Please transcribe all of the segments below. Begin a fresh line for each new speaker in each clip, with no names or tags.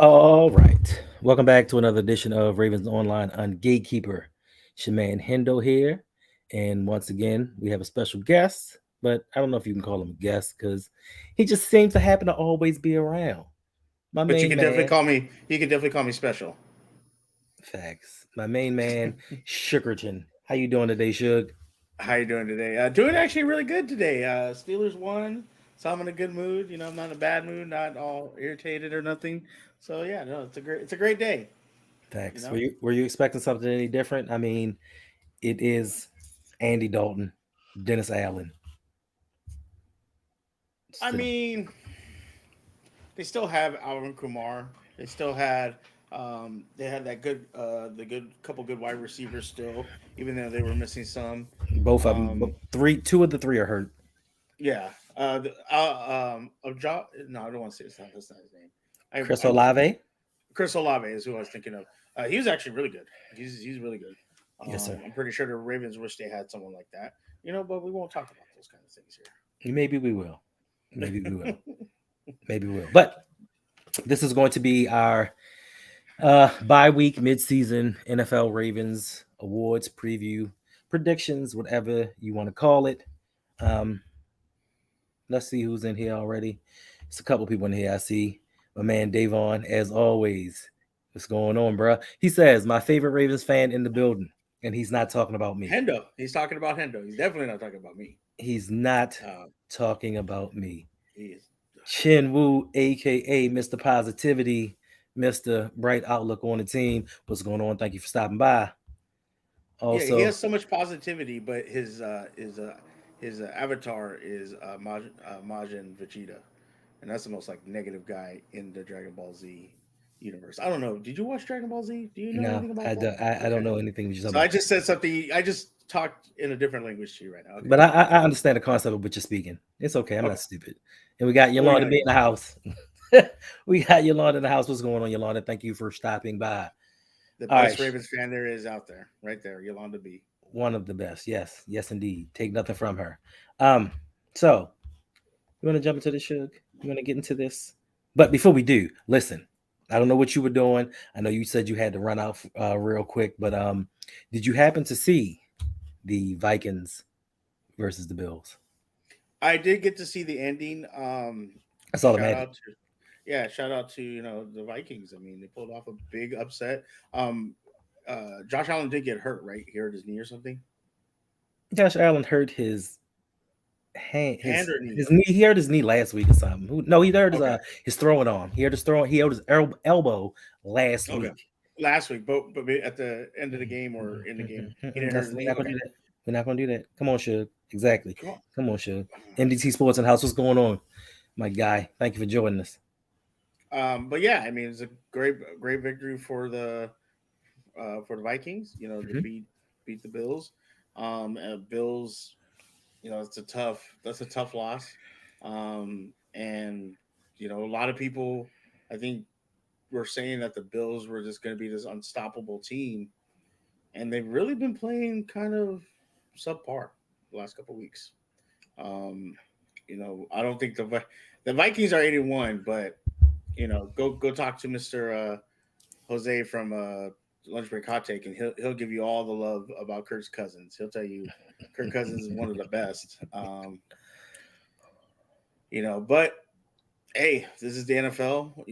All right. Welcome back to another edition of Ravens Online on Gatekeeper. It's your man Hendo here. And once again, we have a special guest, but I don't know if you can call him a guest because he just seems to happen to always be around. My
But you
main
can definitely
man,
call me. You can definitely call me special.
facts. My main man, Sugarton. How you doing today, Suge?
How you doing today? Doing actually really good today. Steelers won, so I'm in a good mood. I'm not in a bad mood, not all irritated or nothing. So yeah, no, it's a great day. You
Facts. Were
know,
you expecting something any different? I mean, it is Andy Dalton, Dennis Allen.
I
Still,
mean, they still have Alvin Kumar. They had that good, the good couple good wide receivers still, even though they were missing some.
both of them,
Um,
two of the three are hurt.
yeah. Of job. No, I don't want to say it's not. That's not his name.
Chris
I
Olave.
Chris Olave is who I was thinking of. He was actually really good. He's really good.
Yes, sir.
I'm pretty sure the Ravens wish they had someone like that. But we won't talk about those kind of things
Maybe we will. Maybe we will.
here.
Maybe we will. But this is going to be our bye week, mid-season NFL Ravens awards preview, predictions, whatever you want to call it. Um, let's see who's in here already. It's a couple people in here. I see my man Davon, as always. What's going on, bro? He says my favorite Ravens fan in the building, and he's not talking about me.
Hendo, he's talking about Hendo. He's definitely not talking about me.
He's not
Uh,
talking about me.
he is.
Chin Wu, aka Mr. Positivity, Mr. Bright Outlook on the team. What's going on? Thank you for stopping by.
Yeah, he
Also,
has so much positivity, but his avatar is Majin Vegeta, and that's the most like negative guy in the Dragon Ball Z universe. I don't know. Did you watch Dragon Ball Z? Do you know
no,
anything about that?
I don't
Okay.
know anything you're talking
So I
about.
just said something. I just talked in a different language to you right now. Okay,
But
cool.
I understand the concept of what you're speaking. It's okay. I'm not
Okay.
stupid. And we got
What were you
Yolanda
gonna
B in
go?
the house. We got Yolanda in the house. What's going on, Yolanda? Thank you for stopping by.
The
All right.
best Ravens fan there is out there, right there, Yolanda B.
One of the best. Yes. Yes, indeed. Take nothing from her. Um, so you want to jump into the Suge? You want to get into this? But before we do, listen. I don't know what you were doing. I know you said you had to run out real quick, but did you happen to see the Vikings versus the Bills?
I did get to see the ending.
That's all that
Shout
mattered.
out to Yeah, shout out to the Vikings. I mean, they pulled off a big upset. Um, Josh Allen did get hurt, right? He hurt his knee or something.
Josh Allen hurt his hand,
Hand or knee?
his knee. He hurt his knee last week or something. No, he hurt
Okay,
his throwing arm. He hurt his throwing. He hurt his elbow last
okay.
week.
Last week, but at the end of the game or in the game, he didn't hurt his
We're
knee.
not gonna
Okay,
do that. We're not gonna do that. Come on, Suge. Exactly.
come on.
Come on, Suge. NDT Sports and House. What's going on, my guy? Thank you for joining us.
But yeah, I mean, it's a great victory for the Vikings. To
Mhm.
beat the Bills. Bills, that's a tough loss. And a lot of people, I think, were saying that the Bills were just going to be this unstoppable team, and they've really been playing kind of subpar the last couple weeks. Um, I don't think the Vikings are 81, but go talk to Mister Jose from Lunch Break Hot Take, and he'll give you all the love about Kirk's Cousins. He'll tell you Kirk Cousins is one of the best. But hey, this is the NFL.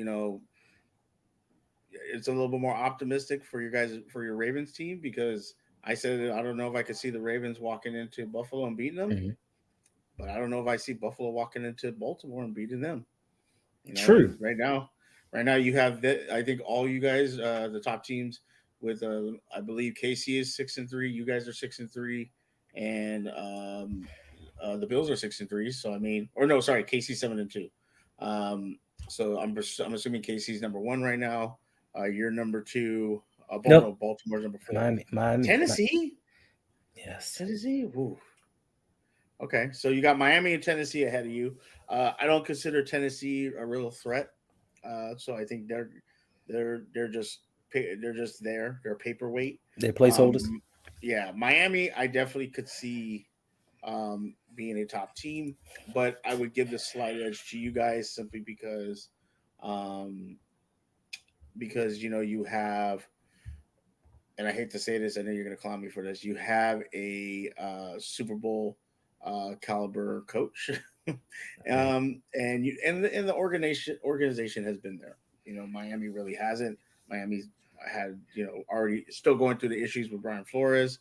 It's a little bit more optimistic for your Ravens team, because I said I don't know if I could see the Ravens walking into Buffalo and beating them,
Mhm.
but I don't know if I see Buffalo walking into Baltimore and beating them.
True.
And right now you have I think all you guys, the top teams, with I believe KC is 6-3. You guys are 6-3, and the Bills are 6-3. So I mean, or no, sorry, KC 7-2. Um, so I'm assuming KC's number one right now. You're number two.
Nope.
No, Baltimore's number four.
Miami. Miami.
Tennessee,
Yes.
Tennessee. Woo. Okay, so you got Miami and Tennessee ahead of you. I don't consider Tennessee a real threat. So I think they're just they're just there. They're paperweight.
They're placeholders.
Yeah, Miami, I definitely could see being a top team, but I would give the slight edge to you guys simply because um, because you have, and I hate to say this, I know you're going to clown me for this. You have a Super Bowl caliber coach, and the organization has been there. Miami really hasn't. Miami's had already still going through the issues with Brian Flores.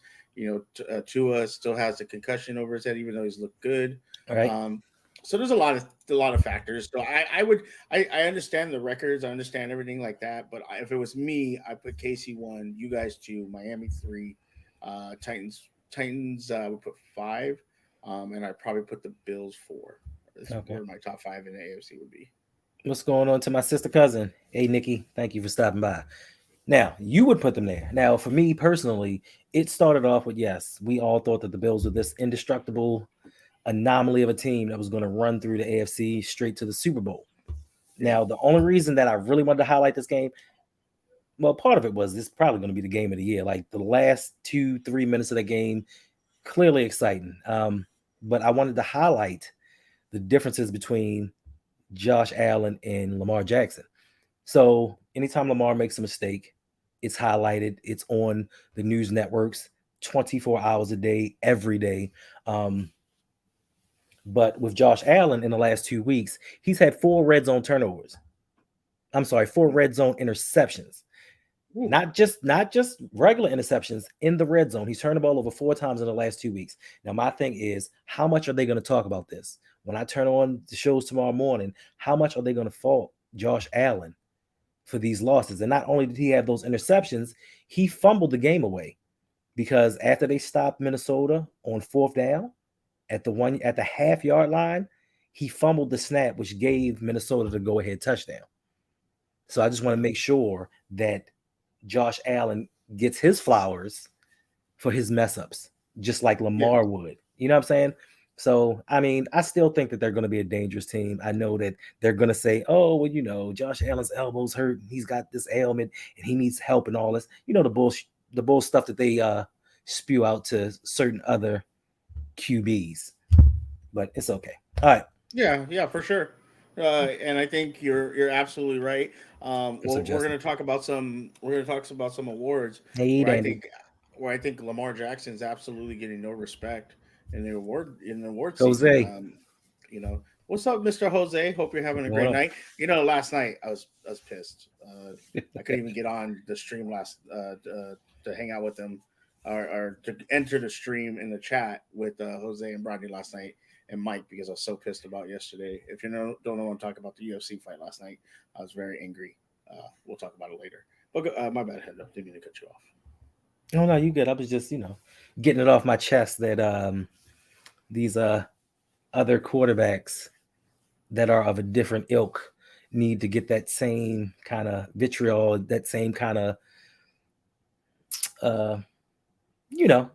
Tua still has the concussion over his head, even though he's looked good.
All right.
Um, so there's a lot of factors. So I understand the records, I understand everything like that. But if it was me, I put KC one, you guys two, Miami three, Titans would put five, and I'd probably put the Bills four. That's
Okay.
where my top five in the AFC would be.
What's going on to my sister cousin? Hey, Nikki, thank you for stopping by. Now, you would put them there. Now, for me personally, it started off with yes, we all thought that the Bills were this indestructible anomaly of a team that was going to run through the AFC straight to the Super Bowl.
Yeah.
Now, the only reason that I really wanted to highlight this game, well, part of it was this is probably going to be the game of the year. Like the last 2-3 minutes of the game, clearly exciting. But I wanted to highlight the differences between Josh Allen and Lamar Jackson. So anytime Lamar makes a mistake, it's highlighted. It's on the news networks 24 hours a day, every day. But with Josh Allen in the last 2 weeks, he's had 4 red zone turnovers. I'm sorry, 4 red zone interceptions.
Ooh.
Not just regular interceptions in the red zone. He's turned the ball over 4 times in the last 2 weeks. Now, my thing is, how much are they going to talk about this? When I turn on the shows tomorrow morning, how much are they going to fault Josh Allen for these losses? And not only did he have those interceptions, he fumbled the game away because after they stopped Minnesota on fourth down at the half-yard line, he fumbled the snap, which gave Minnesota the go-ahead touchdown. So I just want to make sure that Josh Allen gets his flowers for his mess ups, just like
Yeah.
Lamar would. You know what I'm saying? So, I mean, I still think that they're going to be a dangerous team. I know that they're going to say, oh, well, Josh Allen's elbow's hurt. He's got this ailment and he needs help and all this. The bull stuff that they spew out to certain other QBs. But it's okay. All right.
Yeah, yeah, for sure. And I think you're absolutely right.
What's up,
We're
Justin?
gonna talk about some awards
Hey,
where I
Dandy.
think where I think Lamar Jackson's absolutely getting no respect in the award season.
Jose.
What's up, Mr. Jose? Hope you're having
What's
a
going
great
on?
night. Last night I was pissed. I couldn't even get on the stream to hang out with them or to enter the stream in the chat with Jose and Rodney last night and Mike because I was so pissed about yesterday. If don't know, I'm talking about the UFC fight last night. I was very angry. We'll talk about it later. But my bad, head up. Didn't mean to cut you off.
Oh no, you good. I was just, getting it off my chest that these other quarterbacks that are of a different ilk need to get that same kind of vitriol, that same kind of uh you know,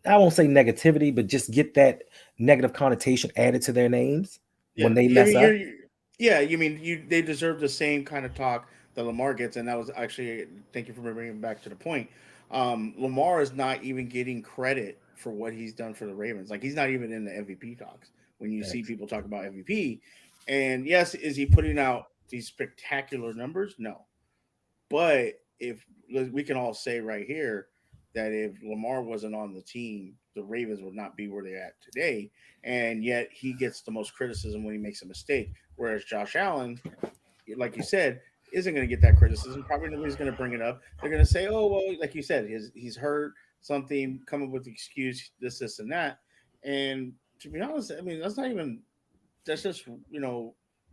I won't say negativity, but just get that negative connotation added to their names
Yeah,
when they
I
mess
mean
up.
yeah. You mean they deserve the same kind of talk that Lamar gets, and that was actually thank you for bringing it back to the point. Lamar is not even getting credit for what he's done for the Ravens. Like he's not even in the MVP talks. When you see
Thanks.
people talk about MVP, and yes, is he putting out these spectacular numbers? No, but if we can all say right here that if Lamar wasn't on the team, the Ravens would not be where they're at today. And yet he gets the most criticism when he makes a mistake. Whereas Josh Allen, like you said, isn't going to get that criticism. Probably nobody's going to bring it up. They're going to say, "Oh, well, like you said, he's hurt something, come up with the excuse, this, and that." And to be honest, I mean, that's just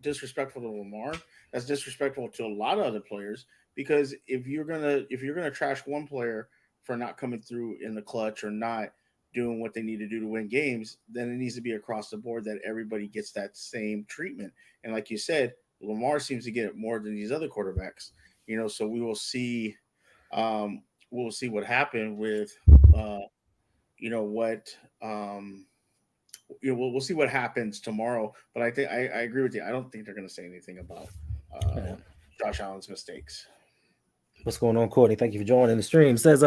disrespectful to Lamar. That's disrespectful to a lot of other players because if you're gonna trash one player for not coming through in the clutch or not doing what they need to do to win games, then it needs to be across the board that everybody gets that same treatment. And like you said, Lamar seems to get it more than these other quarterbacks. So we will see. We'll see what happened with uh, what we'll see what happens tomorrow. But I agree with you. I don't think they're going to say anything about uh,
Yeah.
Josh Allen's mistakes.
What's going on, Courtney? Thank you for joining the stream. Says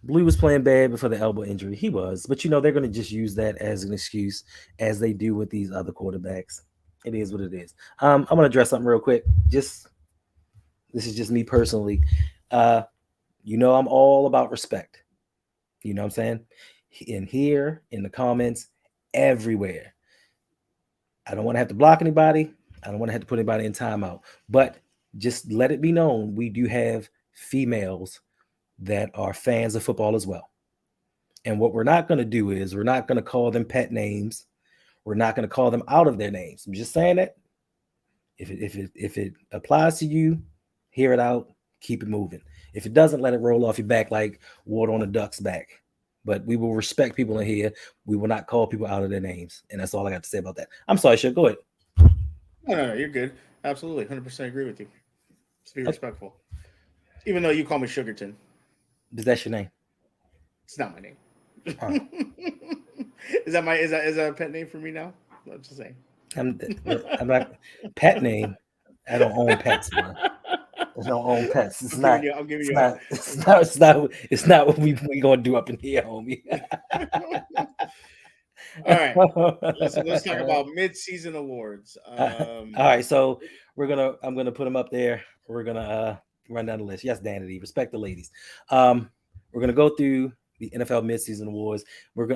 Blue was playing bad before the elbow injury. He was, but they're gonna just use that as an excuse, as they do with these other quarterbacks. It is what it is. I'm gonna address something real quick. Just This is just me personally. Uh, I'm all about respect. You know what I'm saying? In here, in the comments, everywhere. I don't want to have to block anybody. I don't want to have to put anybody in timeout. But just let it be known we do have females that are fans of football as well. And what we're not going to do is we're not going to call them pet names. We're not going to call them out of their names. I'm just saying that if it applies to you, hear it out, keep it moving. If it doesn't, let it roll off your back like water on a duck's back. But we will respect people in here. We will not call people out of their names. And that's all I got to say about that. I'm sorry, Shug. Go ahead.
No, you're good. Absolutely, 100% agree with you. Just be
Okay.
respectful. Even though you call me Sugarton,
Is that your name?
it's not my name.
All right.
Is that a pet name for me now? I'm just saying.
I'm, I'm not pet name. I don't own pets, bro. I don't own pets. It's
I'm
not.
giving you. I'm giving
It's
you.
not. It's not. It's not. It's not what we gonna do up in here, homie.
All right. Let's talk about mid-season awards.
All right, so I'm gonna put them up there. We're gonna run down the list. Yes, Danity, respect the ladies. We're gonna go through the NFL midseason awards.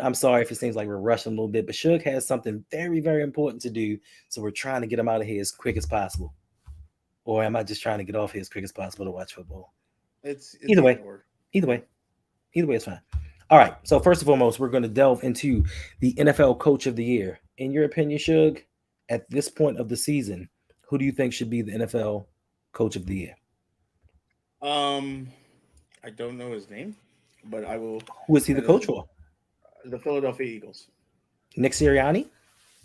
I'm sorry if it seems like we're rushing a little bit, but Suge has something very, very important to do, so we're trying to get him out of here as quick as possible. Or am I just trying to get off here as quick as possible to watch football?
It's
Either way,
or.
either way, either way, it's fine. All right. So first and foremost, we're going to delve into the NFL Coach of the Year. In your opinion, Suge, at this point of the season, who do you think should be the NFL Coach of the Year?
Um, I don't know his name, but I will.
Who is he the
And
coach for?
the Philadelphia Eagles.
Nick Sirianni?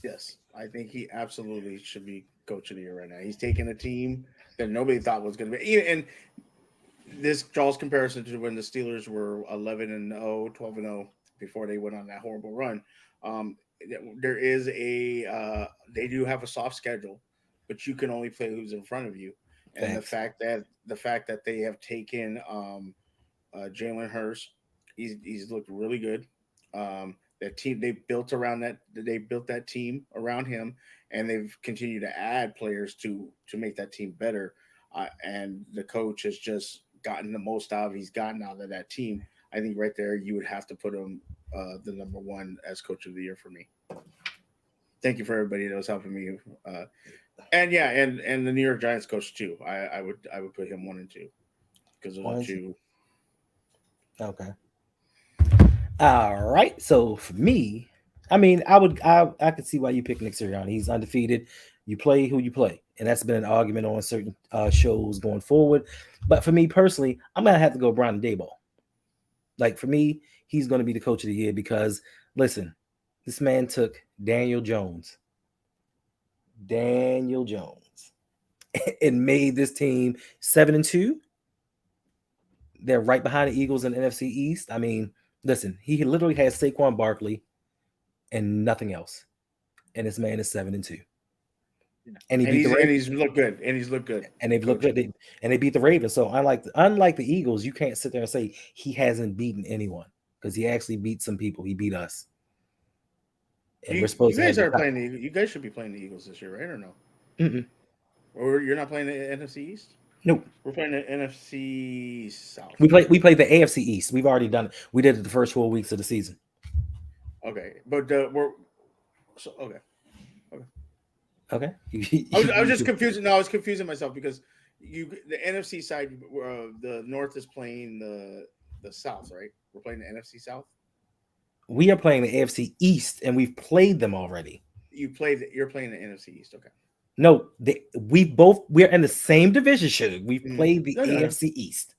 Yes, I think he absolutely should be coach of the year right now. He's taking a team that nobody thought was going to be, and this draws comparison to when the Steelers were 11-0, 12-0 before they went on that horrible run. Um, there is they do have a soft schedule, but you can only play who's in front of you. And
Thanks.
the fact that they have taken Jalen Hurst, he's looked really good. That team they built that team around him, and they've continued to add players to make that team better. And the coach has just gotten the most out of he's gotten out of that team. I think right there you would have to put him the number one as coach of the year for me. Thank you for everybody that was helping me. And yeah, and the New York Giants coach too. I would put him 1 and 2 because those
One
are
and two.
two.
Okay. All right. So for me, I mean, I could see why you pick Nick Sirianni. He's undefeated. You play who you play, and that's been an argument on certain shows going forward. But for me personally, I'm gonna have to go Brian Daboll. Like for me, he's gonna be the coach of the year because listen, this man took Daniel Jones, and made this team 7-2. They're right behind the Eagles in the NFC East. I mean, listen, he literally has Saquon Barkley and nothing else, and this man is 7-2, and he
And
beat the Ravens,
he's looked good. And he's looked good.
and they've looked good,
Coaching.
and they beat the Ravens. So unlike the Eagles, you can't sit there and say he hasn't beaten anyone because he actually beat some people. He beat us, and we're
You
supposed to have
guys
the
are
top.
playing the you guys should be playing the Eagles this year, right or no?
Mm-mm.
Or you're not playing the NFC East?
Nope.
We're playing the NFC South,
We
right?
played the AFC East. We've already done it. We did it the first 4 weeks of the season.
Okay, but we're so okay. Okay.
Okay.
I was just confusing. No, I was confusing myself because the NFC side, the North is playing the South, right? We're playing the NFC South.
We are playing the AFC East, and we've played them already.
You're playing the NFC East. Okay.
No, we're in the same division. Should we've played the
No, no, no,
AFC East?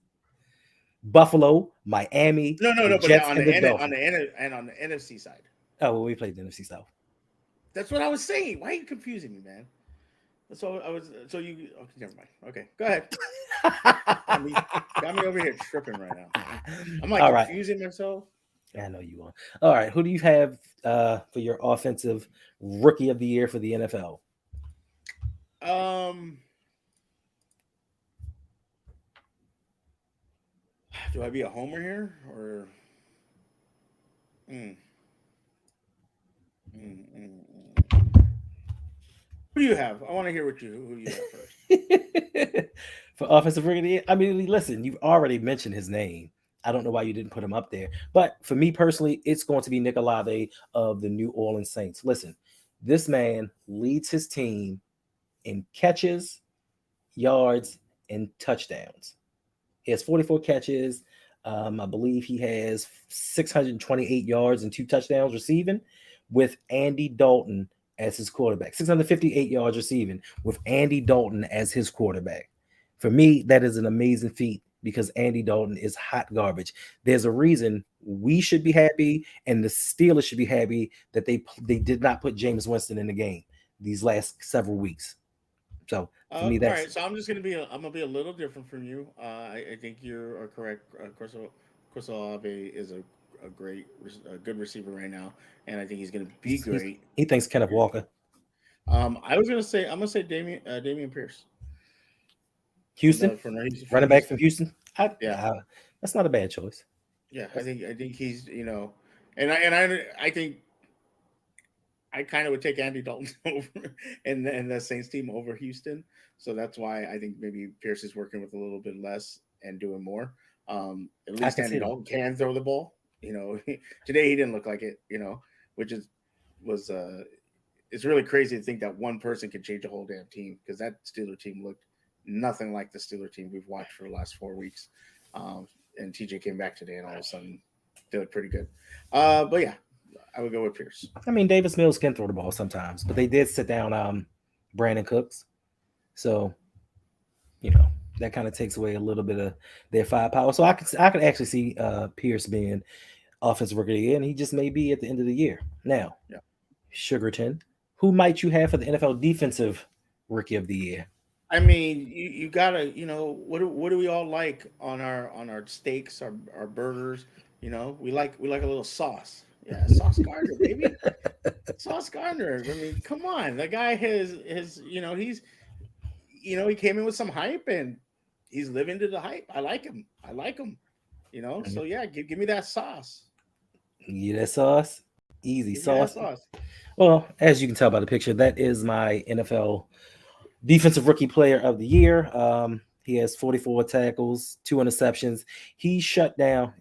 Buffalo, Miami,
no,
the
no. But
Jets,
on
and
the
the
on
Dolphins.
the and on the NFC side,
Oh, well, we played the NFC South.
that's what I was saying. Why are you confusing me, man? So I was. So you. Okay, never mind. Okay, go ahead. Got me over here tripping right now. I'm like
All right.
confusing myself.
I know you are. All right. Who do you have for your offensive rookie of the year for the NFL?
Um, do I be a homer here or? Mm, mm, mm, mm. Who do you have? I want to hear who you have first.
for offensive rookie of the year. I mean, listen, you've already mentioned his name. I don't know why you didn't put him up there. But for me personally, it's going to be Nick Olave of the New Orleans Saints. Listen, this man leads his team in catches, yards, and touchdowns. He has 44 catches. I believe he has 628 yards and 2 touchdowns receiving with Andy Dalton as his quarterback. 658 yards receiving with Andy Dalton as his quarterback. For me, that is an amazing feat because Andy Dalton is hot garbage. There's a reason we should be happy and the Steelers should be happy that they did not put Jameis Winston in the game these last several weeks. So for me,
All
that's
right, so I'm gonna be a little different from you. I think you are correct. Chris Olave is a good receiver right now, and I think he's gonna be great.
he thinks Kenneth Walker.
I was gonna say I'm gonna say Damian Pierce
Houston,
from
running back from
Houston.
Houston.
Yeah,
That's not a bad choice.
yeah. I think he's and I think I kind of would take Andy Dalton over and the Saints team over Houston. So that's why I think maybe Pierce is working with a little bit less and doing more. At
I
least
can
Andy
see that.
Dalton can throw the ball. Today he didn't look like it. Which is was it's really crazy to think that one person can change a whole damn team because that Steeler team looked nothing like the Steeler team we've watched for the last 4 weeks. And TJ came back today and all of a sudden they look pretty good. But yeah, I would go with Pierce.
I mean, Davis Mills can throw the ball sometimes, but they did sit down Brandon Cooks, so you know that kind of takes away a little bit of their firepower. So I could actually see Pierce being offensive rookie of the year, and he just may be at the end of the year. Now,
Yeah.
Sugarton, who might you have for the NFL defensive rookie of the year?
I mean, you gotta, what do we all like on our steaks, our burgers? We like a little sauce. Yeah, Sauce Gardner, baby. Sauce Gardner. I mean, come on. The guy has he came in with some hype and he's living to the hype. I like him. I like him. So yeah, give me that sauce.
Yeah, that sauce, easy
Give me that
sauce.
sauce.
Well, as you can tell by the picture, that is my NFL defensive rookie player of the year. He has 44 tackles, 2 interceptions. He shut down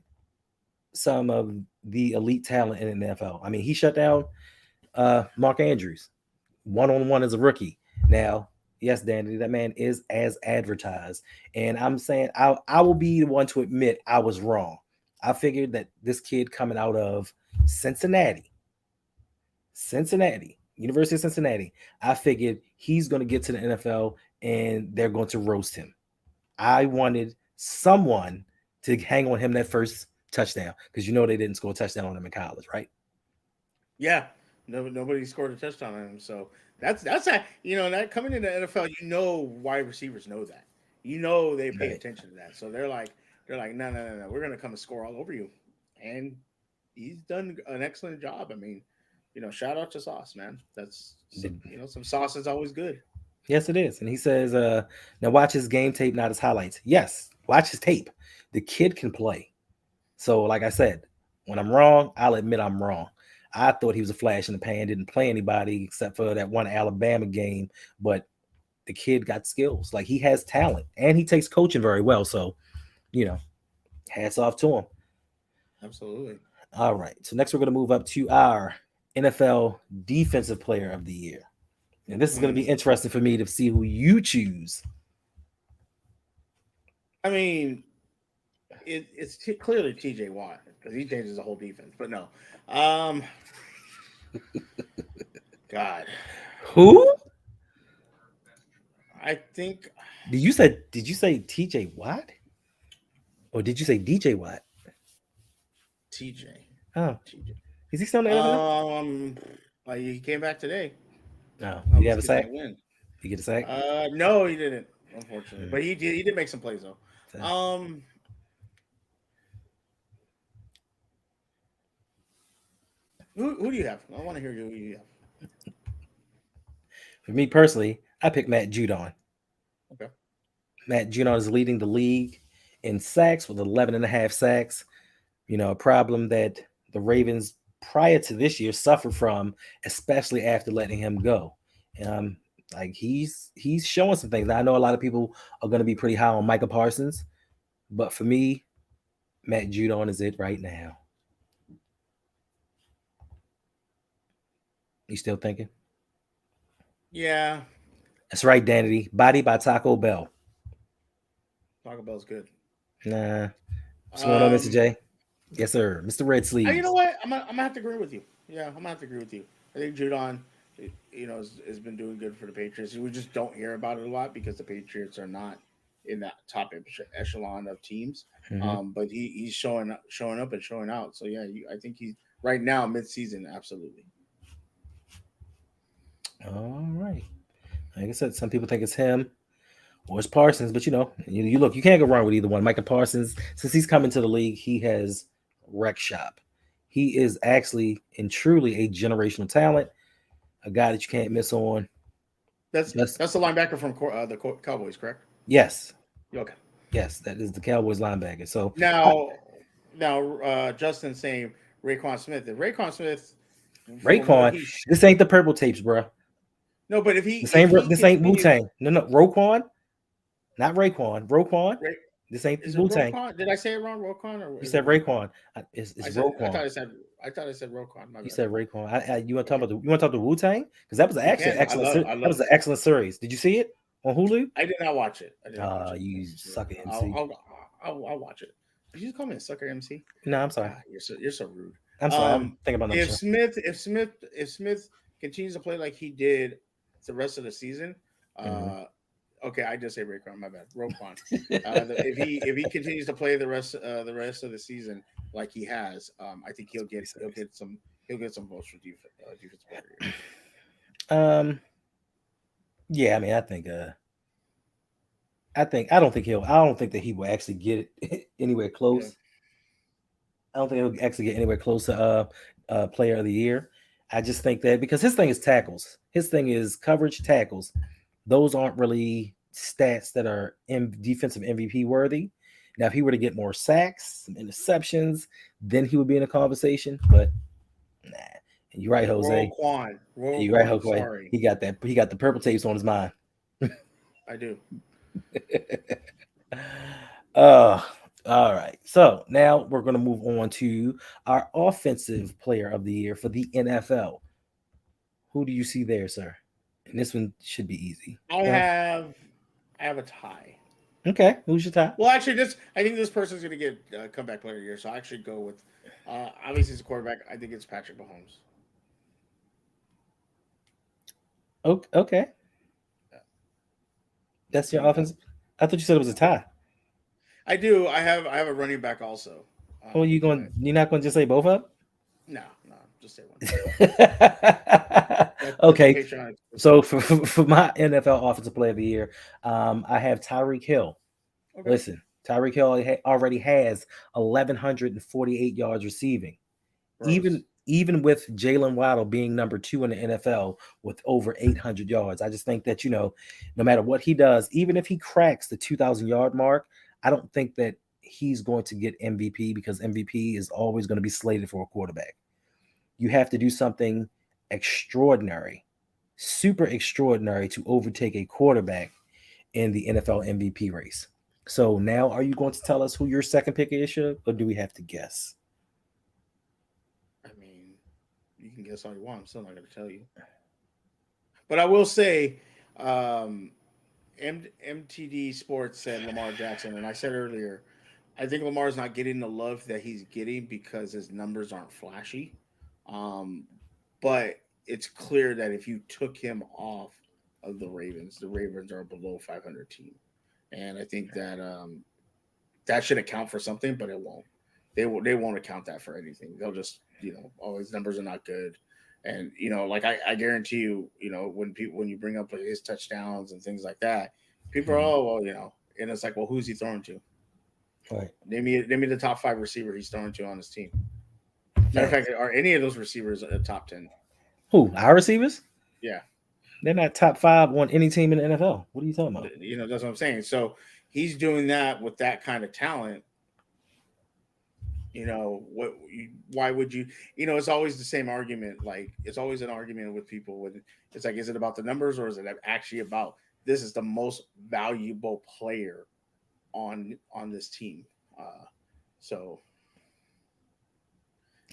some of the elite talent in the NFL. I mean, he shut down Mark Andrews one-on-one as a rookie. Now, yes, Danny, that man is as advertised. And I'm saying I will be the one to admit I was wrong. I figured that this kid coming out of Cincinnati, University of Cincinnati, I figured he's going to get to the NFL and they're going to roast him. I wanted someone to hang on him that first touchdown because they didn't score a touchdown on him in college, right?
Yeah. No, nobody scored a touchdown on him. So that's that coming into the NFL, wide receivers know that. They pay
Right.
attention to that. So they're like, no, no, no, no, we're gonna come and score all over you. And he's done an excellent job. I mean, shout out to Sauce, man. That's some sauce is always good.
Yes, it is. And he says, now watch his game tape, not his highlights. Yes, watch his tape. The kid can play. So, like I said, when I'm wrong, I'll admit I'm wrong. I thought he was a flash in the pan, didn't play anybody except for that one Alabama game, but the kid got skills. Like he has talent and he takes coaching very well. So, you know, hats off to him.
Absolutely.
All right. So next we're going to move up to our NFL Defensive Player of the Year. And this is going to be
Hmm.
interesting for me to see who you choose.
I mean, it's clearly TJ Watt because he changes the whole defense. But no, um, God,
Who?
I think
Did you say TJ Watt? Or did you say DJ Watt?
TJ.
Oh,
TJ.
is he still in the NFL?
Um, he came back today.
No. Did he
Helped
have
us
a
get that
sack?
win.
Did he get a sack?
No, he didn't, unfortunately.
Mm,
But he did make some plays though.
so-
Um, who do you have? I want to hear who you have.
For me personally, I picked Matt Judon.
Okay.
Matt Judon is leading the league in sacks with 11 and a half sacks. A problem that the Ravens prior to this year suffered from, especially after letting him go. Um, Like he's showing some things. Now, I know a lot of people are going to be pretty high on Micah Parsons, but for me, Matt Judon is it right now. You still thinking?
Yeah,
That's right, Danity. Body by Taco Bell.
Taco Bell's good.
Nah. What's going on, Mr.
Um,
J? Yes, sir. Mr. Red
you know
Sleeves.
what? I'm gonna have to agree with you. Yeah, I'm gonna have to agree with you. I think Judon, has been doing good for the Patriots. We just don't hear about it a lot because the Patriots are not in that top echelon of teams.
Mhm.
But he's showing up and showing out. So yeah, I think he's right now mid-season, absolutely.
All right. Like I said, some people think it's him or it's Parsons, but you look, you can't go wrong with either one. Micah Parsons, since he's come into the league, he has wreck shop. He is actually and truly a generational talent, a guy that you can't miss on.
That's
Just
that's the linebacker from the Cowboys, correct?
yes,
Okay.
yes, that is the Cowboys linebacker. So
Now, Justin saying Raekwon Smith. If Raekwon Smith, from what
Raekwon,
he
this ain't the purple tapes, bro.
no, but if he
This
if
ain't
he
this ain't Wu
continues,
Tang. No, Roquan, not Raekwon. Roquan.
Ra-
This ain't
is it
Wu Tang.
Roquan? Did I say it wrong, Roquan, or
You
is it
said
Roquan?
Raekwon. It's
I said
Roquan.
I thought I said Roquan. My
You
bad.
said Raekwon. You want to talk
Okay,
about you want to talk to Wu Tang because that was
we
actually
can. I
that
love
was
it.
an excellent series. Did you see it on Hulu?
I did not watch it. I did not watch it.
You sucker
I'll
MC.
I'll, I'll watch it. Did you call me a sucker, MC?
No, I'm sorry.
Ah, you're so rude.
I'm sorry. I'm thinking about another
If
show.
Smith continues to play like he did the rest of the season,
Mhm.
okay, I just say Raekwon. My bad, Roquan. If he continues to play the rest of the season like he has, I think
That's what he says.
he'll get some votes for defensive player of the year.
Um. Yeah. I mean, I don't think that he will actually get it anywhere
Yeah,
close. I don't think he'll actually get anywhere close to player of the year. I just think that because his thing is tackles, his thing is coverage tackles. Those aren't really stats that are defensive MVP worthy. Now, if he were to get more sacks, some interceptions, then he would be in a conversation. But nah, and you're right, Jose. You're right,
Roquan.
Jose.
Sorry,
He got that. He got the purple tapes on his mind.
I do.
uh, all right. So now we're going to move on to our offensive player of the year for the NFL. Who do you see there, sir? And this one should be easy.
I have I have a tie.
Okay. Who's your top?
Well, actually, I think this person's going to get comeback player of the year, so I actually go with obviously it's a quarterback. I think it's Patrick Mahomes.
Okay. That's your
Yeah,
offensive. I thought you said it was a tie.
I do. I have a running back also.
Oh, you
But
going? You're not going to just say both up?
no, just say one. That's a
Okay.
Patreon
So
exclusive.
for my NFL offensive player of the year, I have Tyreek Hill.
Okay.
Listen, Tyreek Hill already has 1,148 yards receiving.
Gross.
Even with Jalen Waddle being number 2 in the NFL with over 800 yards, I just think that no matter what he does, even if he cracks the 2,000-yard mark, I don't think that he's going to get MVP because MVP is always going to be slated for a quarterback. You have to do something extraordinary, super extraordinary to overtake a quarterback in the NFL MVP race. So now, are you going to tell us who your second pick is, or do we have to guess?
I mean, you can guess all you want. I'm still not going to tell you. But I will say, um, MTD Sports said Lamar Jackson, and I said earlier, I think Lamar's not getting the love that he's getting because his numbers aren't flashy. Um, but it's clear that if you took him off of the Ravens are a below 500 team, and I think that that should account for something, but it won't. They won't account that for anything. They'll just oh, his numbers are not good, and like I guarantee you, when you bring up like his touchdowns and things like that, people are
Mhm.
oh well and it's like well who's he throwing to?
Right.
Name me the top 5 receiver he's throwing to on his team. Matter of
Facts.
fact, are any of those receivers a top 10?
Who? Our receivers?
Yeah,
They're not top 5 on any team in the NFL. What are you talking about?
that's what I'm saying. So he's doing that with that kind of talent. why would you? It's always the same argument. Like it's always an argument with people. With It's like, is it about the numbers or is it actually about this is the most valuable player on this team? So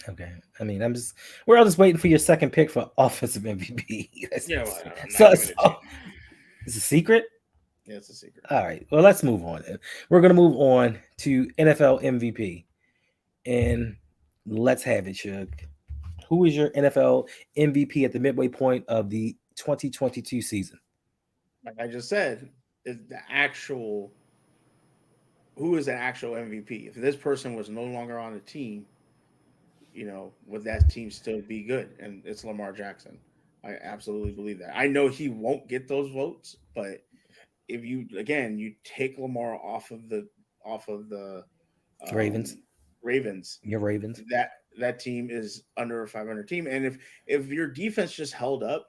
Okay. I mean, we're all just waiting for your second pick for offensive MVP.
I'm not
so,
giving it to you.
so it's a secret.
Yeah, it's a secret.
All right. Well, let's move on. Then. We're gonna move on to NFL MVP, and let's have it, Suge. Who is your NFL MVP at the midway point of the 2022 season?
Like I just said, is the actual who is an actual MVP? If this person was no longer on the team, would that team still be good? And it's Lamar Jackson. I absolutely believe that. I know he won't get those votes, but if you take Lamar off of the
Ravens.
um, Ravens,
Your Ravens.
that team is under a 500 team. And if your defense just held up,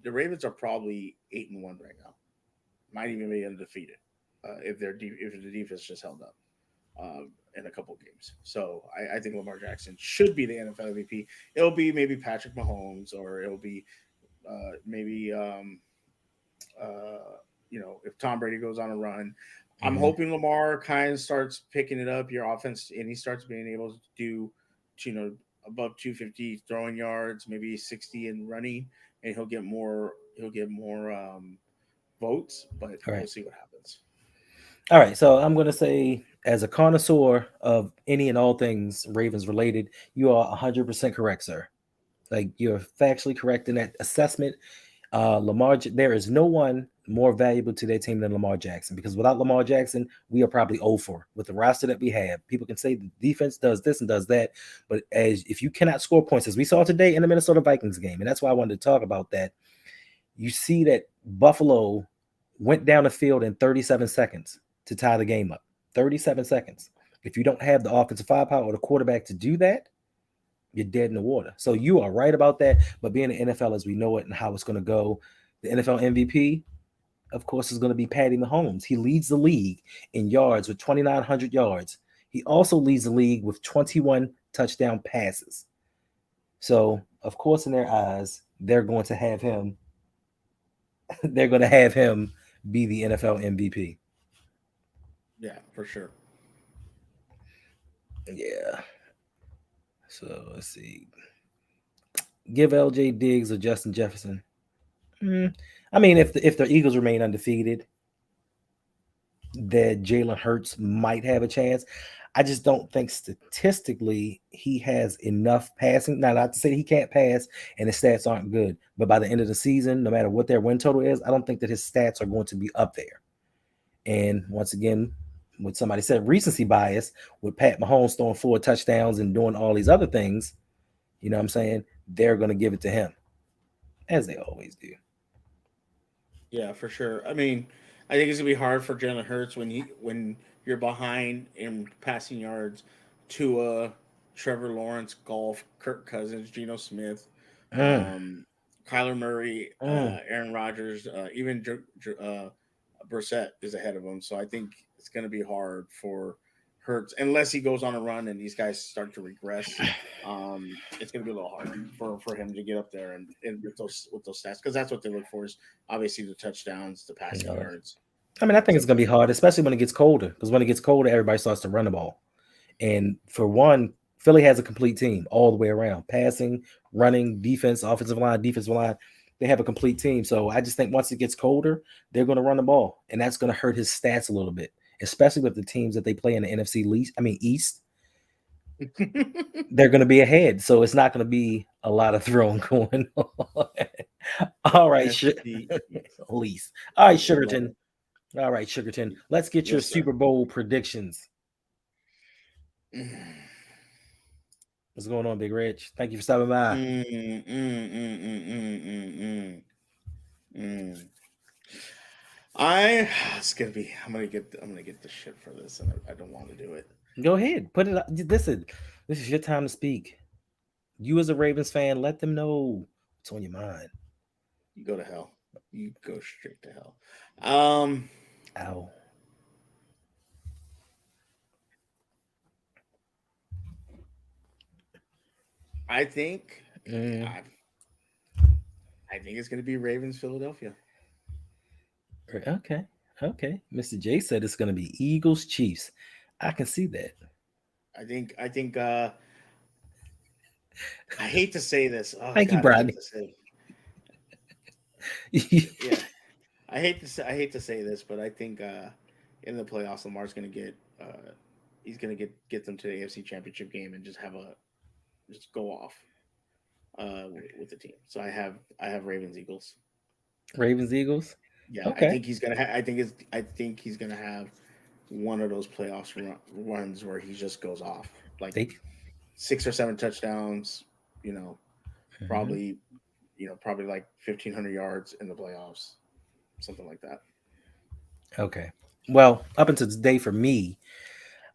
the Ravens are probably 8-1 right now. Might even be undefeated if the defense just held up in a couple games. So I think Lamar Jackson should be the NFL MVP. It'll be maybe Patrick Mahomes, or it'll be maybe if Tom Brady goes on a run. I'm
Mm-hmm.
hoping Lamar kind of starts picking it up, your offense, and he starts being able to do, you know, above 250 throwing yards, maybe 60 in running, and he'll get more. He'll get more votes, but
All
we'll
right.
see what happens.
All right. So I'm going to say, as a connoisseur of any and all things Ravens related, you are 100% correct, sir. Like, you're factually correct in that assessment. There is no one more valuable to their team than Lamar Jackson, because without Lamar Jackson, we are probably over with the roster that we have. People can say the defense does this and does that, but as if you cannot score points, as we saw today in the Minnesota Vikings game, and that's why I wanted to talk about that. You see that Buffalo went down the field in 37 seconds to tie the game up. 37 seconds. If you don't have the offensive firepower or the quarterback to do that, you're dead in the water. So you are right about that. But being the NFL as we know it and how it's going to go, the NFL MVP, of course, is going to be Patty Mahomes. He leads the league in yards with 2,900 yards. He also leads the league with 21 touchdown passes. So, of course, in their eyes, they're going to have him. They're going to have him be the NFL MVP.
Yeah, for sure.
Yeah. So let's see. Give LJ Diggs or Justin Jefferson. Hmm. I mean, if the Eagles remain undefeated, that Jalen Hurts might have a chance. I just don't think statistically he has enough passing. Now, not to say he can't pass and his stats aren't good, but by the end of the season, no matter what their win total is, I don't think that his stats are going to be up there. And once again, what somebody said, recency bias with Pat Mahomes throwing 4 touchdowns and doing all these other things, you know what I'm saying? They're going to give it to him, as they always do.
Yeah, for sure. I mean, I think it's gonna be hard for Jalen Hurts when you're behind in passing yards to Trevor Lawrence, Golf, Kirk Cousins, Geno Smith,
Mm,
um, Kyler Murray,
mm.
Aaron Rodgers, even Brissett is ahead of him. So I think it's gonna be hard for Hurts unless he goes on a run and these guys start to regress. It's going to be a little hard for him to get up there and with those stats, because that's what they look for is obviously the touchdowns, the passing
Yeah.
yards,
I mean, I think it's
stuff
going to
like
be hard, especially when it gets colder, because when it gets colder, everybody starts to run the ball. And for one, Philly has a complete team all the way around, passing, running, defense, offensive line, defensive line. They have a complete team. So I just think once it gets colder, they're going to run the ball, and that's going to hurt his stats a little bit, especially with the teams that they play in the NFC least. I mean East,
that.
they're going to be ahead, so it's not going to be a lot of throwing going on. All right,
NFC
least. All right,
I love
Sugarton. All right, Sugarton. Let's get your
Yes, sir.
Super Bowl predictions. What's going on, Big Rich? Thank you for stopping by.
Mm. I it's gonna be. I'm gonna get the shit for this, and I don't want to do it.
Go ahead, put it up. Listen, this is your time to speak. You, as a Ravens fan, let them know what's on your mind.
You go to hell. You go straight to hell. Um,
Ow.
I think
Mm,
I, I think it's going to be Ravens Philadelphia.
okay, okay. Mr. J said it's going to be Eagles Chiefs. I can see that.
I hate to say this. Oh
Thank you,
God, I hate
Bradley.
to say. Yeah, I hate to say this, but I think in the playoffs, Lamar's going to get he's going to get them to the AFC Championship game and just go off with the team. So I have Ravens Eagles.
Ravens Eagles.
Yeah, I
Okay.
think I think he's gonna have one of those runs where he just goes off like
They.
6 or 7 touchdowns. You know,
Mhm.
probably probably like 1,500 yards in the playoffs, something like that.
Okay. Well, up until today for me,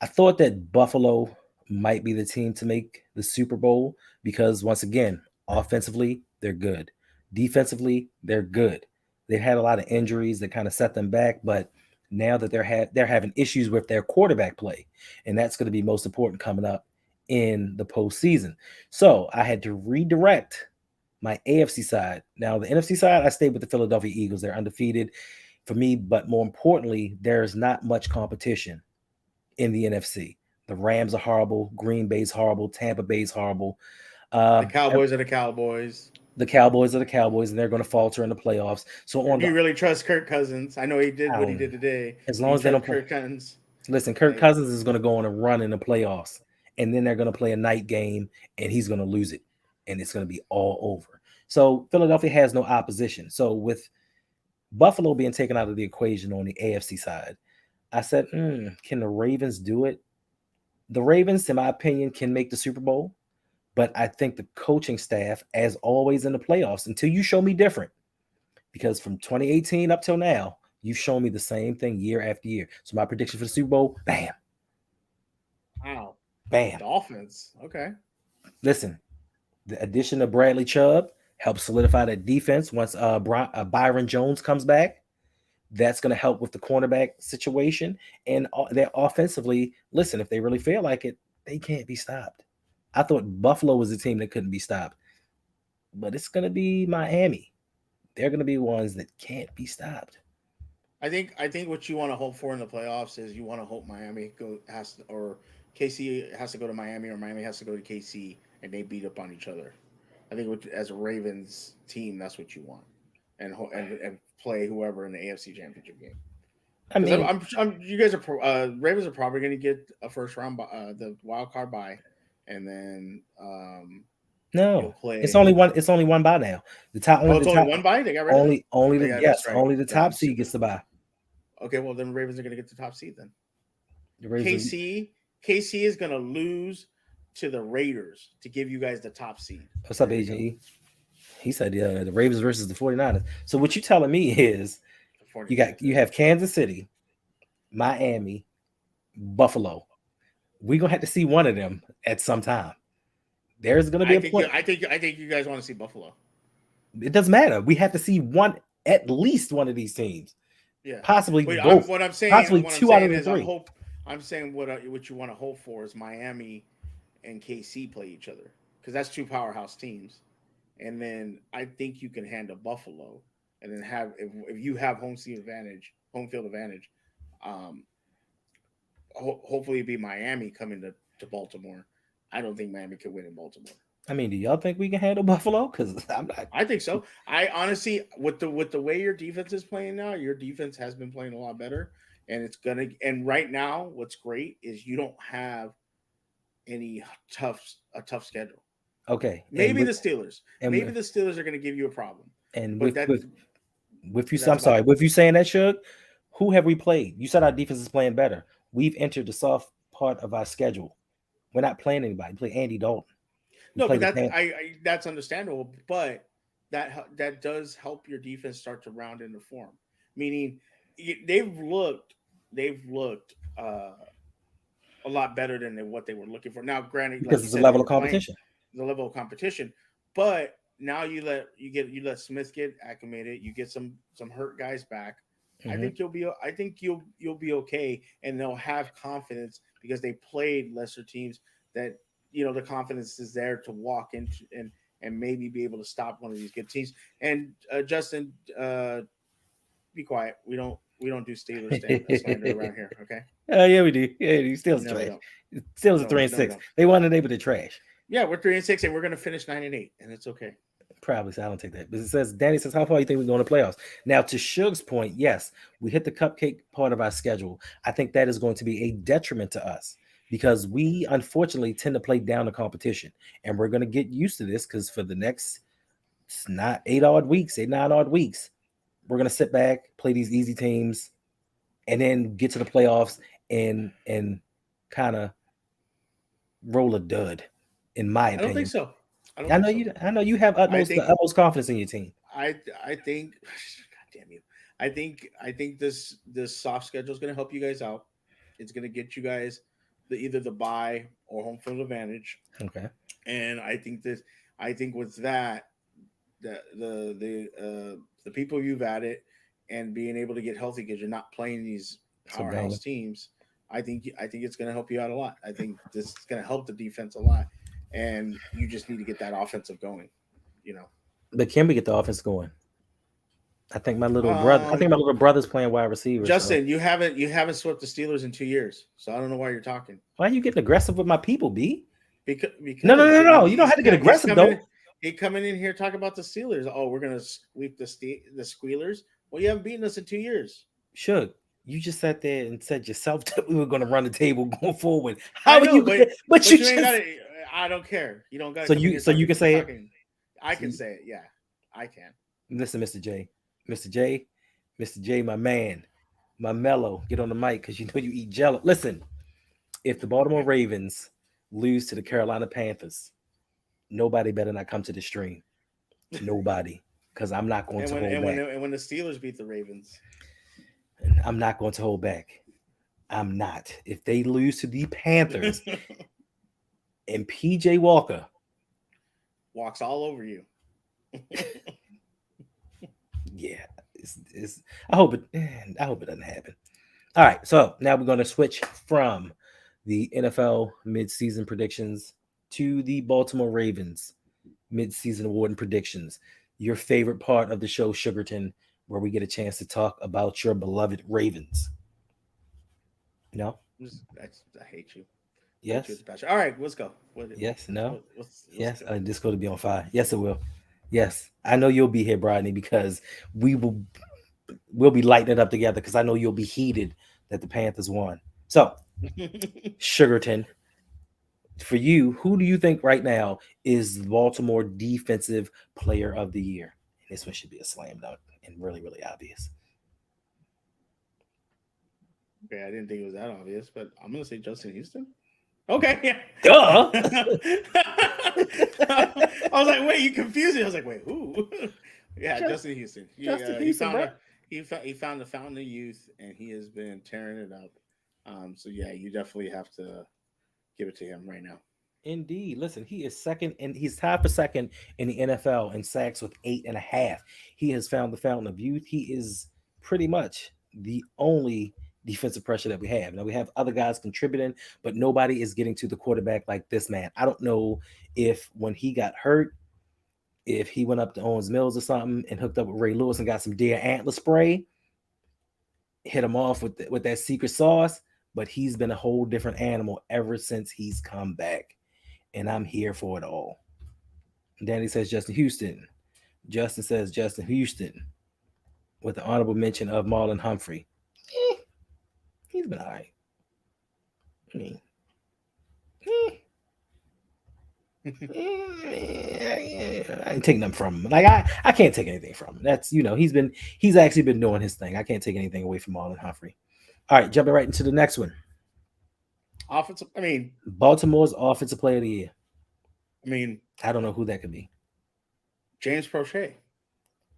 I thought that Buffalo might be the team to make the Super Bowl because once again, offensively, they're good. Defensively, they're good. They had a lot of injuries that kind of set them back, but now that they're having issues with their quarterback play, and that's going to be most important coming up in the postseason. So I had to redirect my AFC side. Now the NFC side, I stayed with the Philadelphia Eagles. They're undefeated for me, but more importantly, there's not much competition in the NFC. The Rams are horrible. Green Bay's horrible. Tampa Bay's horrible.
The
Uh,
Cowboys are the Cowboys.
the Cowboys are the Cowboys, and they're going to falter in the playoffs. So on
Do
the
you really trust Kirk Cousins? I know he did what he
down,
did today.
as
Do
long
you
as they
trust
don't play,
Kirk Cousins?
listen, Kirk
Like,
Cousins is going to go on a run in the playoffs, and then they're going to play a night game, and he's going to lose it, and it's going to be all over. So Philadelphia has no opposition. So with Buffalo being taken out of the equation on the AFC side, I said, can the Ravens do it? The Ravens, in my opinion, can make the Super Bowl. But I think the coaching staff, as always in the playoffs, until you show me different, because from 2018 up till now, you've shown me the same thing year after year. So my prediction for the Super Bowl, bam,
wow,
bam.
Dolphins. Okay.
Listen, the addition of Bradley Chubb helps solidify that defense once Byron Jones comes back. That's going to help with the cornerback situation. And they're offensively, listen, if they really feel like it, they can't be stopped. I thought Buffalo was a team that couldn't be stopped, but it's going to be Miami. They're going to be ones that can't be stopped.
I think what you want to hope for in the playoffs is you want to hope Miami go has to, or KC has to go to Miami, or Miami has to go to KC, and they beat up on each other. I think as a Ravens team, that's what you want, and play whoever in the AFC Championship game.
I
Because
mean,
you guys are Ravens are probably going to get a first round the wild card bye, and then you'll
no,
play.
it's only one by now. The top
Oh,
only
it's
the
only
top
one bye. They got rid of it.
only
Oh
the
yeah,
yes
that's right.
only the
Yeah,
top
I'm
seed
stupid.
gets the buy.
Okay, well then Ravens are going to get the top seed then.
The Ravens.
KC is going to lose to the Raiders to give you guys the top seed.
What's up,
There we
Agent
go.
E? He said the Ravens versus the 49ers. So what you telling me is
The 40,
you have Kansas City, Miami, Buffalo. We're gonna have to see one of them at some time. There's gonna be a point.
I think you guys want to see Buffalo.
It doesn't matter. We have to see one, at least one of these teams.
Yeah.
Possibly
But
both. Possibly
what I'm
two out of
saying
the
is
three.
I'm saying what you want to hope for is Miami and KC play each other because that's two powerhouse teams. And then I think you can handle Buffalo, and then have if you have home field advantage, um, hopefully it'd be Miami coming to Baltimore. I don't think Miami could win in Baltimore.
I mean, do y'all think we can handle Buffalo? Because I'm not.
I think so. I honestly, with the way your defense is playing now, your defense has been playing a lot better, and it's gonna. And right now, what's great is you don't have any a tough schedule.
Okay,
Maybe the Steelers.
and
Maybe the Steelers are going to give you a problem,
and
but
with you,
that's
I'm
about
sorry,
it.
with you saying that, Shug, who have we played? You said our defense is playing better. We've entered the soft part of our schedule. We're not playing anybody. We play Andy Dalton. We
No,
play
but
the Pan.
that's understandable. But that does help your defense start to round into form. Meaning, they've looked a lot better than what they were looking for. Now, granted, like
Because
you
it's a
said, they
level of
were playing
competition.
the level of competition, but now you let Smith get acclimated. You get some hurt guys back.
Hmm.
I think you'll be okay, and they'll have confidence because they played lesser teams that the confidence is there to walk into and maybe be able to stop one of these good teams. And Justin, be quiet. We don't do Steelers slander around here. Okay?
Yeah, we do. Yeah, he steals
No, we
trash.
don't.
Steals a
No,
three and
no, we
six.
don't.
They wanted able to trash.
Yeah, we're 3-6, and we're gonna finish 9-8, and it's okay.
Probably, so I don't take that. But it says, Danny says, how far you think we're going to playoffs? Now, to Suge's point, yes, we hit the cupcake part of our schedule. I think that is going to be a detriment to us because we unfortunately tend to play down the competition, and we're going to get used to this because for the next it's not 8 odd weeks, 9 odd weeks, we're going to sit back, play these easy teams, and then get to the playoffs and kind of roll a dud, in my
I don't think
opinion.
so. I don't
I
think
know
so.
you. I know you have
I
the
think
utmost confidence in your team.
I think God damn you. I think this soft schedule is going to help you guys out. It's going to get you guys either the bye or home field advantage.
Okay.
And I think with that the people you've added and being able to get healthy because you're not playing these
So banging.
powerhouse teams. I think it's going to help you out a lot. I think this is going to help the defense a lot, and you just need to get that offensive going. You know.
But can we get the offense going? I think my little brother. I think
Um,
my little brother's playing wide receiver. So
Justin, you haven't swept the Steelers in 2 years, so I don't know why you're talking.
why are you getting aggressive with my people, B?
Because
No, no,
because
no, no. You don't
he's
have to get
he's
aggressive
coming
though.
he coming in here talking about the Steelers. Oh, we're gonna sweep the Squealers. Well, you haven't beaten us in 2 years.
Should you just sat there and said yourself that we were going to run the table going forward? How
I
are
know,
you? But you
you ain't got
just
it. I don't care. You don't got to
so
come in
you
here
so you can say it.
talking. I
So
can say it. Yeah, I can.
listen, Mr. J, Mr. J, Mr. J, my man, my mellow. Get on the mic because you know you eat jello. Listen, if the Baltimore Ravens lose to the Carolina Panthers, nobody better not come to the stream. Nobody, because I'm not going
And
to
when
hold
and when
back.
and when the Steelers beat the Ravens,
I'm not going to hold back. I'm not. If they lose to the Panthers and PJ Walker,
walks all over you.
yeah, it's I hope it doesn't happen. All right, so now we're going to switch from the NFL midseason predictions to the Baltimore Ravens midseason award and predictions. Your favorite part of the show, Sugarton, where we get a chance to talk about your beloved Ravens. No?
I hate you. Hate you with
Yes?
the passion. All right, let's go.
Yes? No?
What's
Yes?
good?
This going to be on fire. Yes, it will. Yes, I know you'll be here, Brodney, because we'll be lighting it up together because I know you'll be heated that the Panthers won. So, Sugarton, for you, who do you think right now is the Baltimore Defensive Player of the Year? And this one should be a slam dunk and really, really obvious.
Okay, I didn't think it was that obvious, but I'm gonna say Justin Houston. Okay, yeah.
Duh.
I was like, wait, you confused me. I was like, wait, who? Yeah,
Just,
Justin Houston.
Justin
He
Houston,
found
bro.
he found the fountain of youth, and he has been tearing it up. So yeah, you definitely have to give it to him right now.
Indeed. Listen, he is second and he's tied for second in the NFL in sacks with 8.5. He has found the fountain of youth. He is pretty much the only defensive pressure that we have. Now we have other guys contributing, but nobody is getting to the quarterback like this man. I don't know if when he got hurt, if he went up to Owens Mills or something and hooked up with Ray Lewis and got some deer antler spray, hit him off with that secret sauce, but he's been a whole different animal ever since he's come back. And I'm here for it all. Danny says Justin Houston. Justin says Justin Houston with the honorable mention of Marlon Humphrey. He's been all right. I mean, I ain't taking them from him. Like I can't take anything from him. That's he's actually been doing his thing. I can't take anything away from Marlon Humphrey. All right, jumping right into the next one.
Offensive.
Baltimore's offensive player of the year.
I mean,
I don't know who that could be.
James Prochet.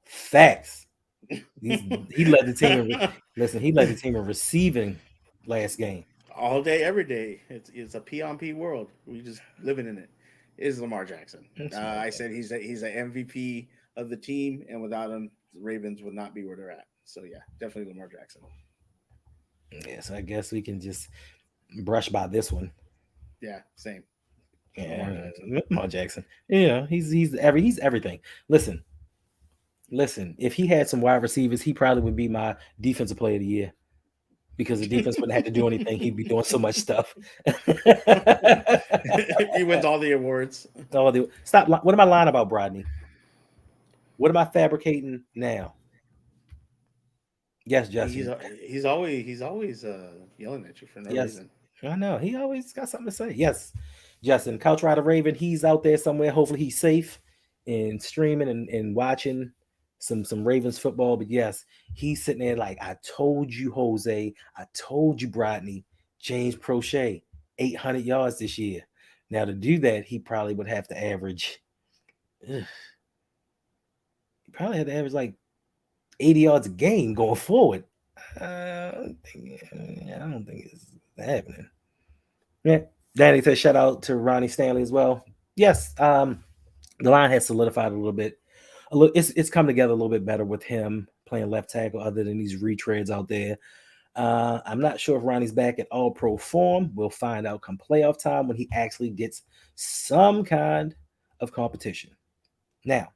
Facts. He led the team. Listen, he led the team in receiving last game.
All day, every day. It's a P on P world. We just living in it. Is Lamar Jackson? I said he's an MVP of the team, and without him, the Ravens would not be where they're at. So yeah, definitely Lamar Jackson.
Yeah, so I guess we can just brush by this one.
Yeah, same. Lamar
Yeah,
Jackson.
Lamar Jackson. Yeah, he's everything. Listen, if he had some wide receivers, he probably would be my defensive player of the year because the defense wouldn't have to do anything. He'd be doing so much stuff.
He wins all the awards.
Stop. What am I lying about, Brodney? What am I fabricating now? Yes,
He's
Justin.
always yelling at you for no
Yes,
reason.
I know. He always got something to say. Yes, Justin. Couch Rider Raven. He's out there somewhere. Hopefully, he's safe and streaming and watching some Ravens football. But yes, he's sitting there like, I told you, Jose. I told you, Brodney. James Prochet, 800 yards this year. Now to do that, he probably would have to average. He probably had to average like 80 yards a game going forward. I don't think it's happening. Yeah. Danny says shout out to Ronnie Stanley as well. Yes, the line has solidified a little bit. It's come together a little bit better with him playing left tackle, other than these retreads out there. I'm not sure if Ronnie's back at all pro form. We'll find out come playoff time when he actually gets some kind of competition. Now,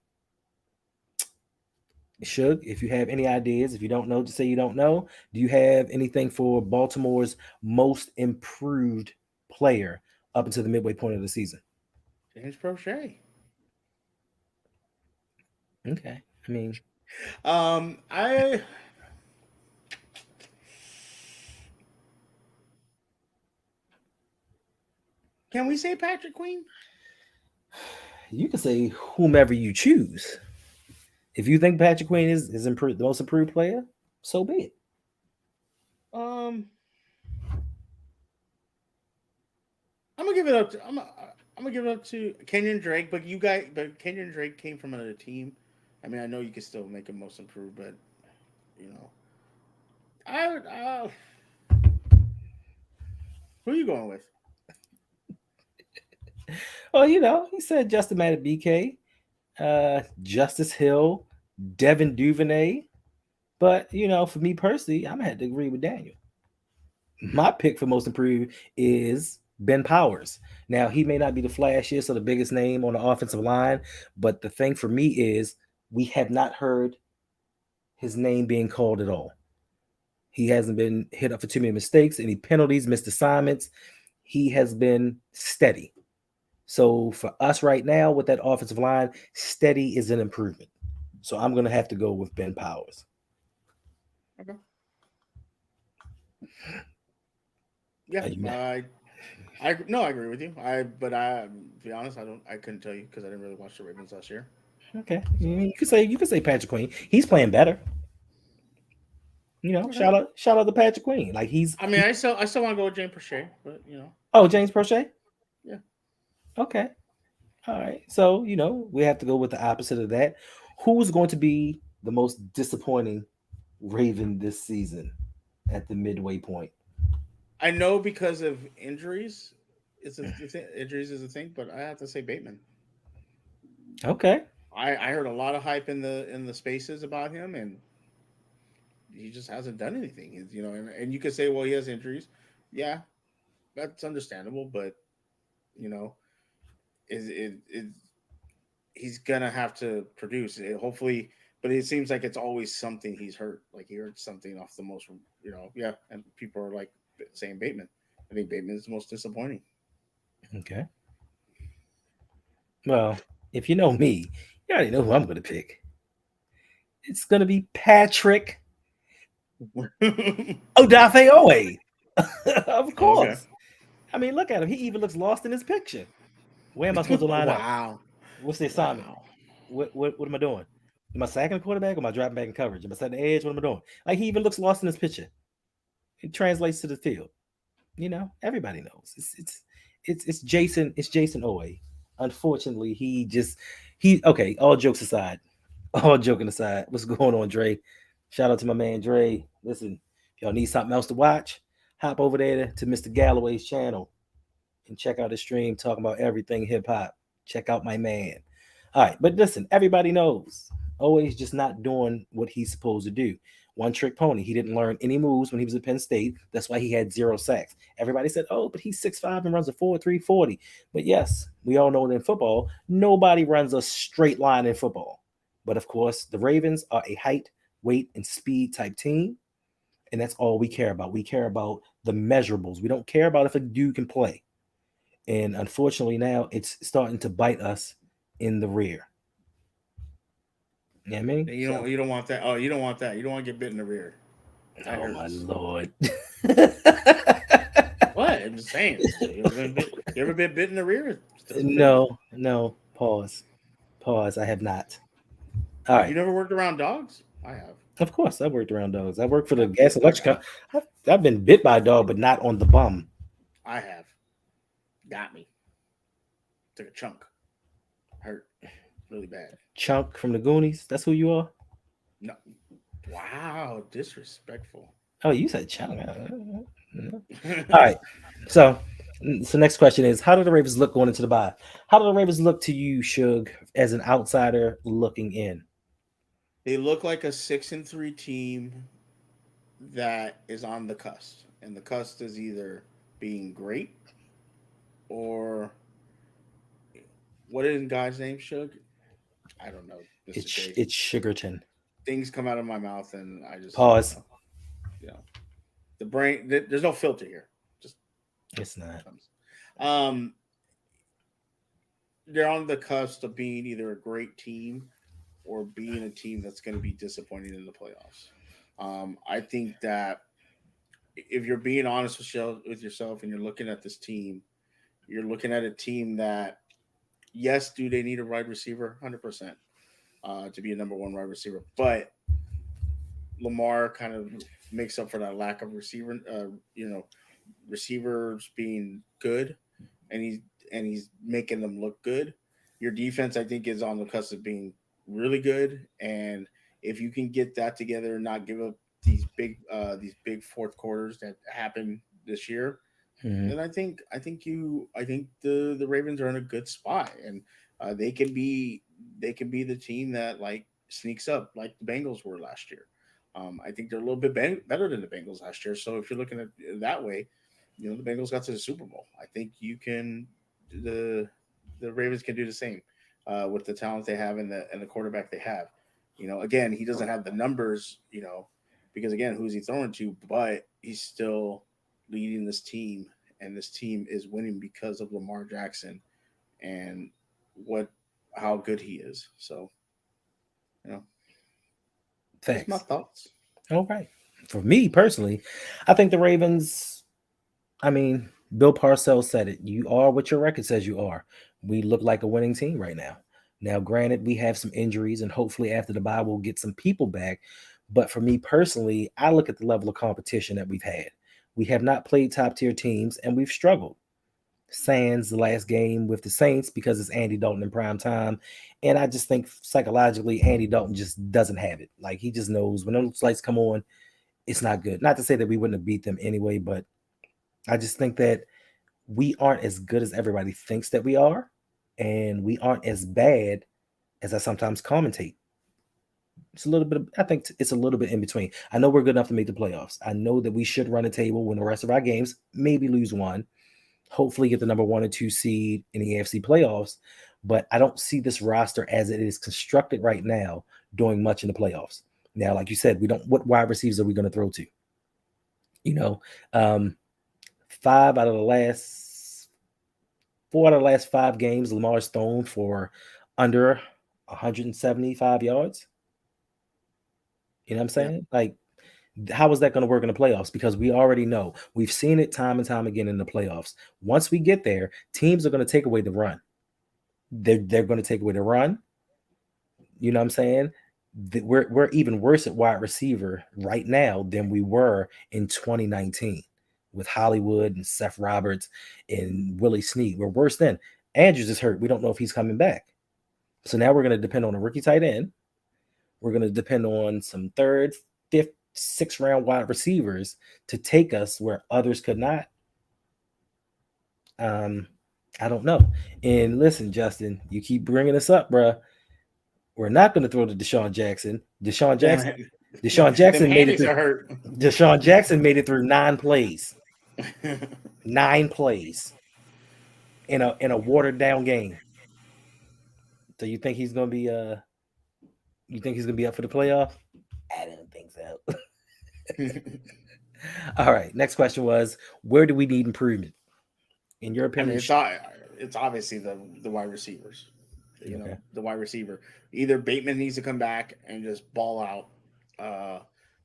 Suge, if you have any ideas, if you don't know, just say you don't know. Do you have anything for Baltimore's most improved player up until the midway point of the season?
James Prochet.
Okay. I mean,
I can we say Patrick Queen?
you can say whomever you choose. If you think Patrick Queen is improved, the most improved player, so be it.
Um, I'm gonna give it up to I'm gonna give it up to Kenyon Drake. But Kenyon Drake came from another team. I mean, I know you can still make him most improved, but you know, I who are you going with?
Well, he said Justin Matt BK, Justice Hill, Devin Duvernay. But for me personally, I'm gonna have to agree with Daniel. My pick for most improved is Ben Powers. Now, he may not be the flashiest or the biggest name on the offensive line, but the thing for me is we have not heard his name being called at all. He hasn't been hit up for too many mistakes, any penalties, missed assignments. He has been steady. So for us right now with that offensive line, steady is an improvement. So I'm going to have to go with Ben Powers.
Okay. Yeah, I no, I agree with you. To be honest, I couldn't tell you because I didn't really watch the Ravens last year.
Okay,
So
you could say Patrick Queen. He's playing better.
okay.
Shout out to Patrick Queen. Like
I mean, I still want to go with James Prochet, but
oh, James Prochet.
yeah.
Okay, all right. So we have to go with the opposite of that. Who's going to be the most disappointing Raven this season at the midway point?
I know because of injuries, injuries is a thing, but I have to say Bateman.
Okay,
I heard a lot of hype in the spaces about him, and he just hasn't done anything. And you could say, well, he has injuries. Yeah, that's understandable, but you know, is he's gonna have to produce. Hopefully, but it seems like it's always something he's hurt. Like he hurt something off the most, yeah. And people are like saying Bateman. I think Bateman is the most disappointing.
okay. Well, if you know me, you already know who I'm going to pick. It's going to be Patrick Odafe Owe. Of
Okay.
course. I mean, look at him. He even looks lost in his picture. Where am I supposed to line up?
Wow.
What's the assignment?
Wow.
What am I doing? Am I sacking the quarterback or am I dropping back in coverage? Am I setting the edge? What am I doing? Like he even looks lost in his picture. It translates to the field. Everybody knows. It's Jason. It's Jason Owe. Unfortunately, he okay. All jokes aside, all joking aside, what's going on, Dre? Shout out to my man Dre. Listen, if y'all need something else to watch, hop over there to Mr. Galloway's channel and check out his stream talking about everything hip hop. Check out my man. All right, but listen, everybody knows always just not doing what he's supposed to do. one trick pony. He didn't learn any moves when he was at Penn State. That's why he had 0 sacks. Everybody said, "Oh, but he's 6'5" and runs a 4.3 40." But yes, we all know that in football, nobody runs a straight line in football. But of course, the Ravens are a height, weight, and speed type team, and that's all we care about. We care about the measurables. We don't care about if a dude can play. And unfortunately, now it's starting to bite us in the rear. You know what I mean?
And
So,
you don't want that. Oh, you don't want that. You don't want to get bit in the rear. That
oh my
hurts.
lord.
What? I'm just saying. You ever been bit in the rear? It doesn't feel good.
No, no, pause. Pause. I have not. All right.
You never worked around dogs? I have.
Of course, I worked around dogs. I worked for the
Yeah,
gas and
I
electric
got.
company. I've been bit by a dog, but not on the bum.
I have. Got me. Took a chunk. Hurt. Really bad.
Chunk from the Goonies. That's who you are?
No. Wow. Disrespectful.
Oh, you said Chunk. All right. So, next question is: how do the Ravens look going into the bye? How do the Ravens look to you, Suge, as an outsider looking in?
They look like a 6-3 team that is on the cusp, and the cusp is either being great or what is God's name, Suge? I don't know, Mister J.
It's Sugarton.
Things come out of my mouth, and I just
Pause.
you know, the brain. There's no filter here. Just
It's not.
comes. Um, they're on the cusp of being either a great team or being a team that's going to be disappointing in the playoffs. I think that if you're being honest with yourself and you're looking at this team, you're looking at a team that, yes, do they need a wide receiver? 100% to be a number one wide receiver. But Lamar kind of makes up for that lack of receivers being good, and he's making them look good. Your defense, I think, is on the cusp of being really good, and if you can get that together and not give up these big fourth quarters that happen this year,
Mhm.
then I think the Ravens are in a good spot, and they can be the team that like sneaks up like the Bengals were last year. I think they're a little bit better than the Bengals last year. So if you're looking at it that way, the Bengals got to the Super Bowl. I think the the Ravens can do the same with the talent they have and the quarterback they have. Again, he doesn't have the numbers, because again, who's he throwing to? But he's still leading this team, and this team is winning because of Lamar Jackson and what how good he is. So, you know, just my
Facts.
thoughts.
All right. For me personally, I think the Ravens, I mean, Bill Parcells said it. You are what your record says you are. We look like a winning team right now. Now, granted, we have some injuries, and hopefully after the bye, we'll get some people back. But for me personally, I look at the level of competition that we've had. We have not played top tier teams, and we've struggled. Sans the last game with the Saints because it's Andy Dalton in prime time. And I just think psychologically, Andy Dalton just doesn't have it. Like he just knows when those lights come on, it's not good. Not to say that we wouldn't have beat them anyway, but I just think that we aren't as good as everybody thinks that we are, and we aren't as bad as I sometimes commentate. It's a little bit. I think it's a little bit in between. I know we're good enough to make the playoffs. I know that we should run a table, win the rest of our games, maybe lose one, hopefully get the number 1 or 2 seed in the AFC playoffs. But I don't see this roster as it is constructed right now doing much in the playoffs. Now, like you said, we don't. What wide receivers are we going to throw to? You know, um, 4 out of the last 5 games, Lamar's thrown for under 175 yards. You know what I'm
Yeah.
saying? Like, how is that going to work in the playoffs? Because we already know we've seen it time and time again in the playoffs. Once we get there, teams are going to take away the run. They're going to take away the run. You know what I'm saying? We're even worse at wide receiver right now than we were in 2019 with Hollywood and Seth Roberts and Willie Snead. We're worse then. Andrews is hurt. We don't know if he's coming back. So now we're going to depend on a rookie tight end. We're going to depend on some third, fifth, sixth round wide receivers to take us where others could not. Um, I don't know. And listen, Justin, you keep bringing this up, bruh. We're not going to throw to Deshaun Jackson. Deshaun
Damn
Jackson.
it.
Deshaun
Them
Jackson made it
hammies
through.
are hurt.
Deshaun Jackson made it through 9 plays. 9 plays in a watered down game. So you think he's gonna be you think he's gonna be up for the playoff? I don't think so. All right. Next question was, where do we need improvement? In your
I mean,
opinion?
it's obviously the wide receivers.
Okay.
The wide receiver. Either Bateman needs to come back and just ball out,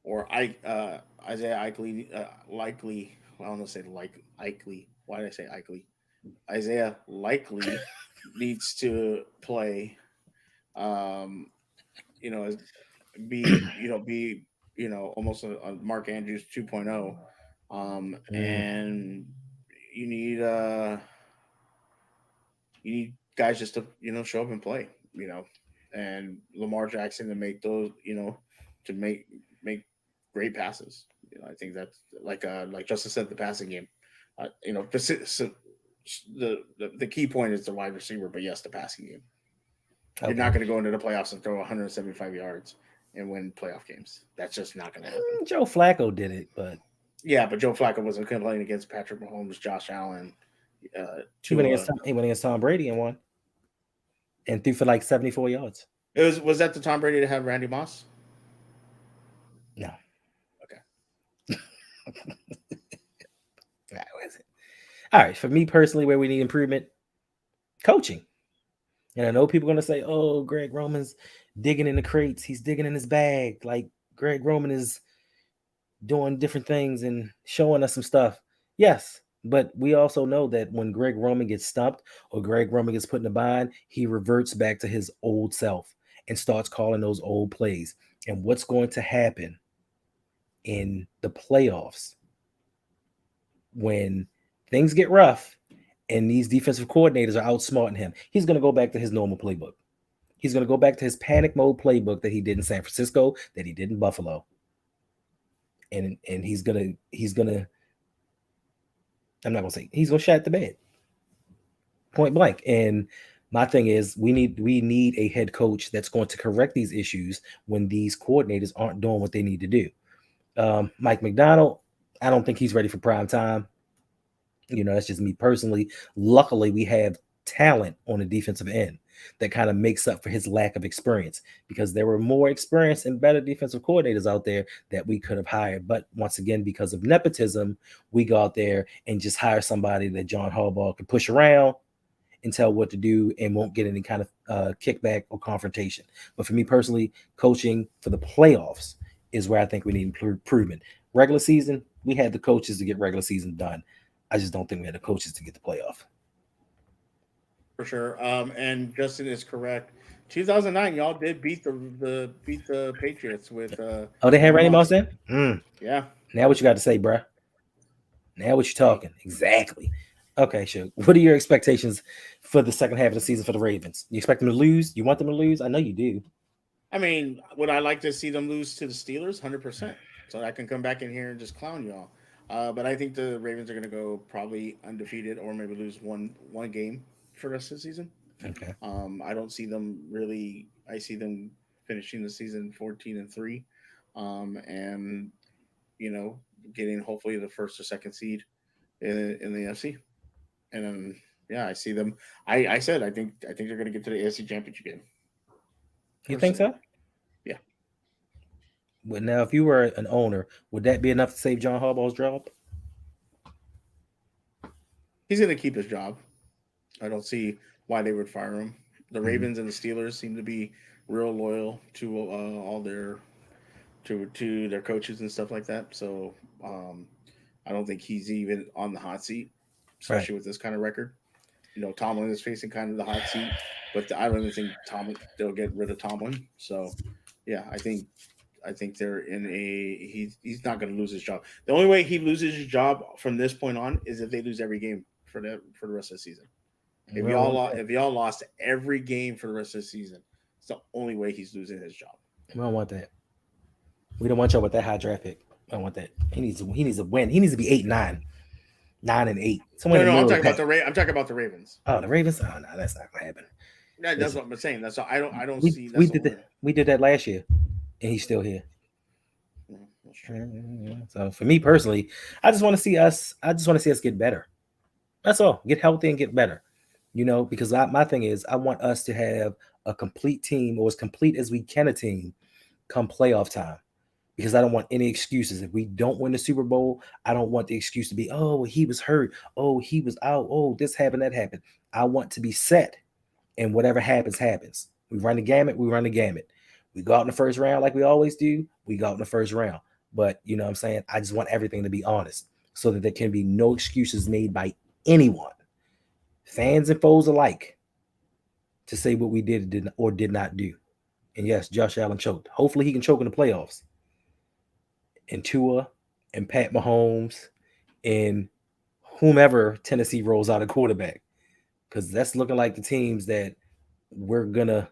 or Isaiah Ikely, likely. Well, I don't know, say like Ikely. Why did I say Ikely? Isaiah likely needs to play. Um, you know, be almost a Mark Andrews 2.0,
Mm,
and you need uh you need guys just to show up and play, and Lamar Jackson to make those, to make great passes. I think that's like Justin said, the passing game. The key point is the wide receiver, but yes, the passing game. You're
okay.
not going to go into the playoffs and throw 175 yards and win playoff games. That's just not going to happen.
Joe Flacco did it, but
Yeah, but Joe Flacco wasn't playing against Patrick Mahomes, Josh Allen,
he went
Tua.
against Tom Brady and won and threw for like 74 yards.
Was that the Tom Brady to have Randy Moss?
No.
Okay.
That was it. All right. For me personally, where we need improvement, coaching. And I know people are going to say, oh, Greg Roman's digging in the crates. He's digging in his bag. Like Greg Roman is doing different things and showing us some stuff. Yes. But we also know that when Greg Roman gets stumped or Greg Roman gets put in a bind, he reverts back to his old self and starts calling those old plays. And what's going to happen in the playoffs when things get rough and these defensive coordinators are outsmarting him? He's going to go back to his normal playbook. He's going to go back to his panic mode playbook that he did in San Francisco, that he did in Buffalo. And he's gonna I'm not gonna say he's gonna shat the bed. Point blank. And my thing is we need a head coach that's going to correct these issues when these coordinators aren't doing what they need to do. Mike McDonald, I don't think he's ready for prime time. That's just me personally. Luckily, we have talent on the defensive end that kind of makes up for his lack of experience, because there were more experienced and better defensive coordinators out there that we could have hired. But once again, because of nepotism, we go out there and just hire somebody that John Harbaugh can push around and tell what to do and won't get any kind of kickback or confrontation. But for me personally, coaching for the playoffs is where I think we need improvement. Regular season, we had the coaches to get regular season done. I just don't think we had the coaches to get the playoff.
For sure. And Justin is correct. 2009, y'all did beat the Patriots with.
Oh, they had
Randy
Randy Moss
Moss.
in?
Yeah.
Now what you got to say, bruh? Now what you talking? Exactly. Okay, sure. What are your expectations for the second half of the season for the Ravens? You expect them to lose? You want them to lose? I know you do.
I mean, would I like to see them lose to the Steelers? 100%. So I can come back in here and just clown y'all. But I think the Ravens are going to go probably undefeated or maybe lose one game for the rest of the season.
Okay.
I don't see them really. I see them finishing the season 14-3, and getting hopefully the first or second seed in the NFC. And then I see them. I said I think they're going to get to the AFC Championship game.
You think so?
Yeah.
But now, if you were an owner, would that be enough to save John Harbaugh's job?
He's going to keep his job. I don't see why they would fire him. The Ravens and the Steelers seem to be real loyal to all their to their coaches and stuff like that. So I don't think he's even on the hot seat, especially with this kind of record. Tomlin is facing kind of the hot seat, but I don't even think they'll get rid of Tomlin. So yeah, I think they're in he's not going to lose his job. The only way he loses his job from this point on is if they lose every game for the rest of the season. If y'all lost every game for the rest of the season, it's the only way he's losing his job.
We don't want that. We don't want y'all with that high draft pick. I don't want that. He needs to win. He needs to be 8-9, 9-8.
No, I'm talking about I'm talking about the Ravens.
Oh, the Ravens. Oh no, that's not gonna happen.
That's what I'm saying. That's all, I don't see.
We did that last year, and he's still here.
true.
So for me personally, I just want to see us. I just want to see us get better. That's all. Get healthy and get better. Because my thing is, I want us to have a complete team, or as complete as we can a team, come playoff time. Because I don't want any excuses. If we don't win the Super Bowl, I don't want the excuse to be, oh, he was hurt. Oh, he was out. Oh, this happened, that happened. I want to be set, and whatever happens, happens. We run the gamut. We run the gamut. We go out in the first round like we always do. We go out in the first round. But you know what I'm saying? I just want everything to be honest so that there can be no excuses made by anyone, fans and foes alike, to say what we did or did not do. And yes, Josh Allen choked. Hopefully he can choke in the playoffs. And Tua and Pat Mahomes and whomever Tennessee rolls out a quarterback, because that's looking like the teams that we're gonna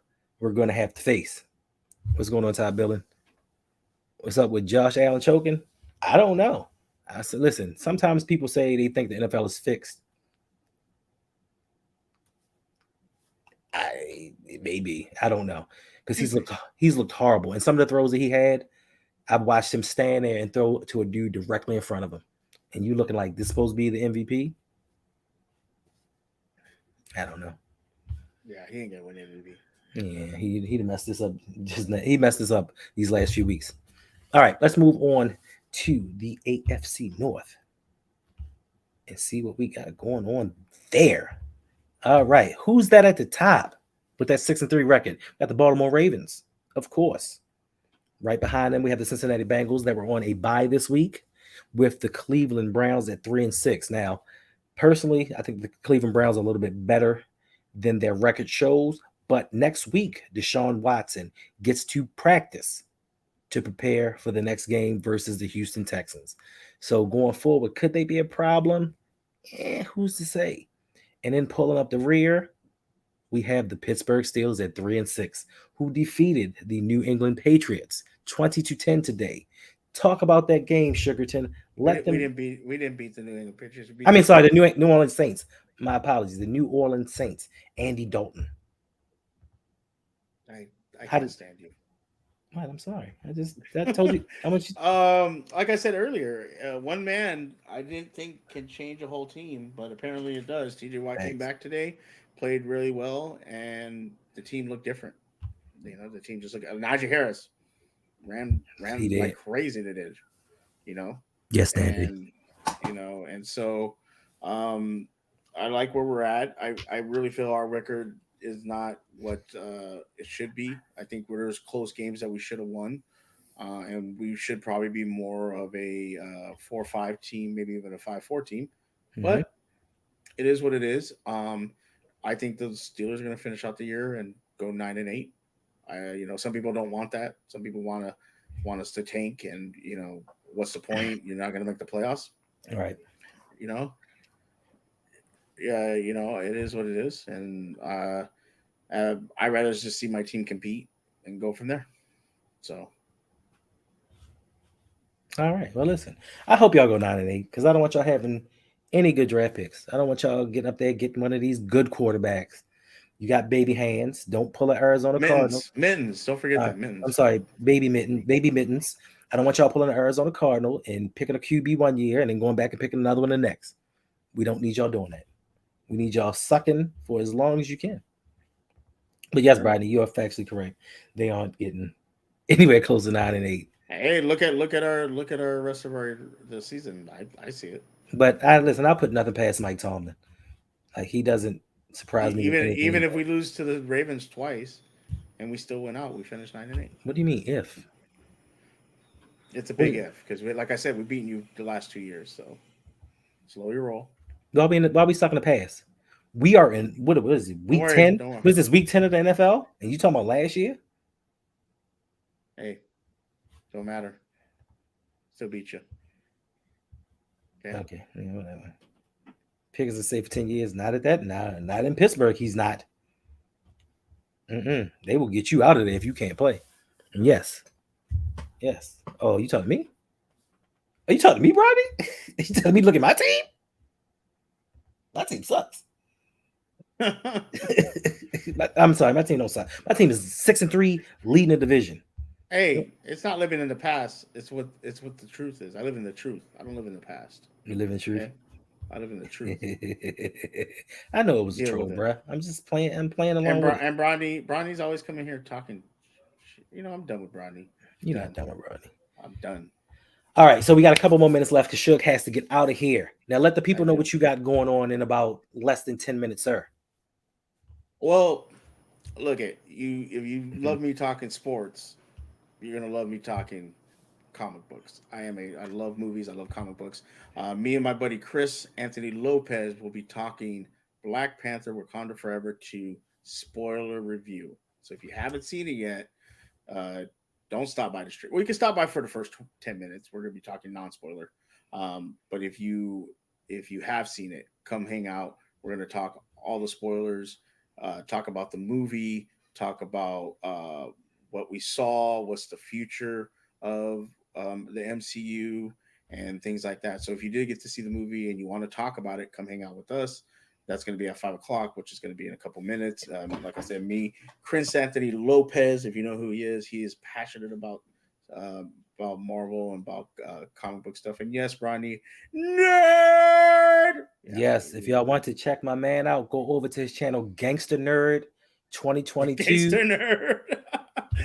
have to face. What's going on, Todd Billing? What's up with Josh Allen choking? I don't know. I said, listen, sometimes people say they think the NFL is fixed. Maybe. I don't know. Because he's looked horrible. And some of the throws that he had, I've watched him stand there and throw to a dude directly in front of him. And you looking like this supposed to be the MVP? I don't know.
Yeah, he ain't gonna win MVP.
Yeah, he messed this up. He messed this up these last few weeks. All right, let's move on to the AFC North and see what we got going on there. All right, who's that at the top with that 6-3 record? Got the Baltimore Ravens, of course. Right behind them, we have the Cincinnati Bengals that were on a bye this week, with the Cleveland Browns at 3-6. Now, personally, I think the Cleveland Browns are a little bit better than their record shows. But next week, Deshaun Watson gets to practice to prepare for the next game versus the Houston Texans. So going forward, could they be a problem? Who's to say? And then pulling up the rear, we have the Pittsburgh Steelers at 3-6, who defeated the New England Patriots 20-10 today. Talk about that game, Sugarton.
We didn't beat the New England Patriots.
The New Orleans Saints. My apologies, the New Orleans Saints. Andy Dalton.
I can't stand you.
What? I'm sorry. I told you how much.
Like I said earlier, one man I didn't think can change a whole team, but apparently it does. TJ Watt came back today, played really well, and the team looked different. The team just looked. Najee Harris ran like crazy today.
Yes,
and and so I like where we're at. I really feel our record is not what it should be. I think there's close games that we should have won, and we should probably be more of a 4-5 team, maybe even a 5-4 team. Mm-hmm. But it is what it is. I think the Steelers are going to finish out the year and go 9-8. Some people don't want that. Some people want us to tank, and what's the point? You're not going to make the playoffs,
all right?
Yeah, it is what it is, and I'd rather just see my team compete and go from there. So,
all right. Well, listen, I hope y'all go 9-8 because I don't want y'all having any good draft picks. I don't want y'all getting up there getting one of these good quarterbacks. You got baby hands. Don't pull an Arizona Cardinal.
Mittens. Don't forget that Mittens.
I'm sorry, baby mittens. I don't want y'all pulling an Arizona Cardinal and picking a QB one year and then going back and picking another one the next. We don't need y'all doing that. We need y'all sucking for as long as you can. But yes, Brian, you are factually correct. They aren't getting anywhere close to 9-8.
Hey, look at our rest of the season. I see it.
But I'll put nothing past Mike Tomlin. Like, he doesn't surprise me.
Even if we lose to the Ravens twice and we still win out, we finish 9-8.
What do you mean if?
It's a big if, because like I said, we've beaten you the last 2 years, so slow your roll.
Why we stuck in the past? We are in what is it? Week 10? What is this, week 10 of the NFL? And you talking about last year?
Hey, don't matter. Still beat you.
Okay. Yeah, whatever. Pickens is safe for 10 years. Not at that. Not in Pittsburgh. He's not. They will get you out of there if you can't play. And yes. Oh, you talking to me? Are you talking to me, Brody? You telling me to look at my team? My team sucks. I'm sorry, my team don't suck. My team is 6-3, leading the division.
Hey, it's not living in the past. It's what the truth is. I live in the truth. I don't live in the past.
You live in truth.
Okay, I live in the truth.
I know it was a
Deal
troll,
with it.
bruh. I'm just playing. I'm playing
And
along with it.
Bronny's always coming here talking. I'm done with Bronny.
You're not
Done.
done with Rodney.
I'm done.
All right, so we got a couple more minutes left because Suge has to get out of here. Now let the
I
people know
do.
what you got going on in about less than 10 minutes, sir.
Well, look at you. If you love me talking sports, you're gonna love me talking comic books. I love movies. I love comic books. Me and my buddy Chris Anthony Lopez will be talking Black Panther: Wakanda Forever to spoiler review. So if you haven't seen it yet, uh, don't stop by the stream. Well, you can stop by for the first 10 minutes. We're gonna be talking non-spoiler. But if you have seen it, come hang out. We're gonna talk all the spoilers. Talk about the movie. Talk about what we saw. What's the future of the MCU and things like that. So if you did get to see the movie and you want to talk about it, come hang out with us. That's going to be at 5 o'clock, which is going to be in a couple minutes. Like I said, me, Chris Anthony Lopez, if you know who he is passionate uh, about Marvel and about comic book stuff. And yes, Ronnie, nerd. Yeah,
Yes, if y'all want to check my man out, go over to his channel, Gangster Nerd 2022.
Gangster nerd.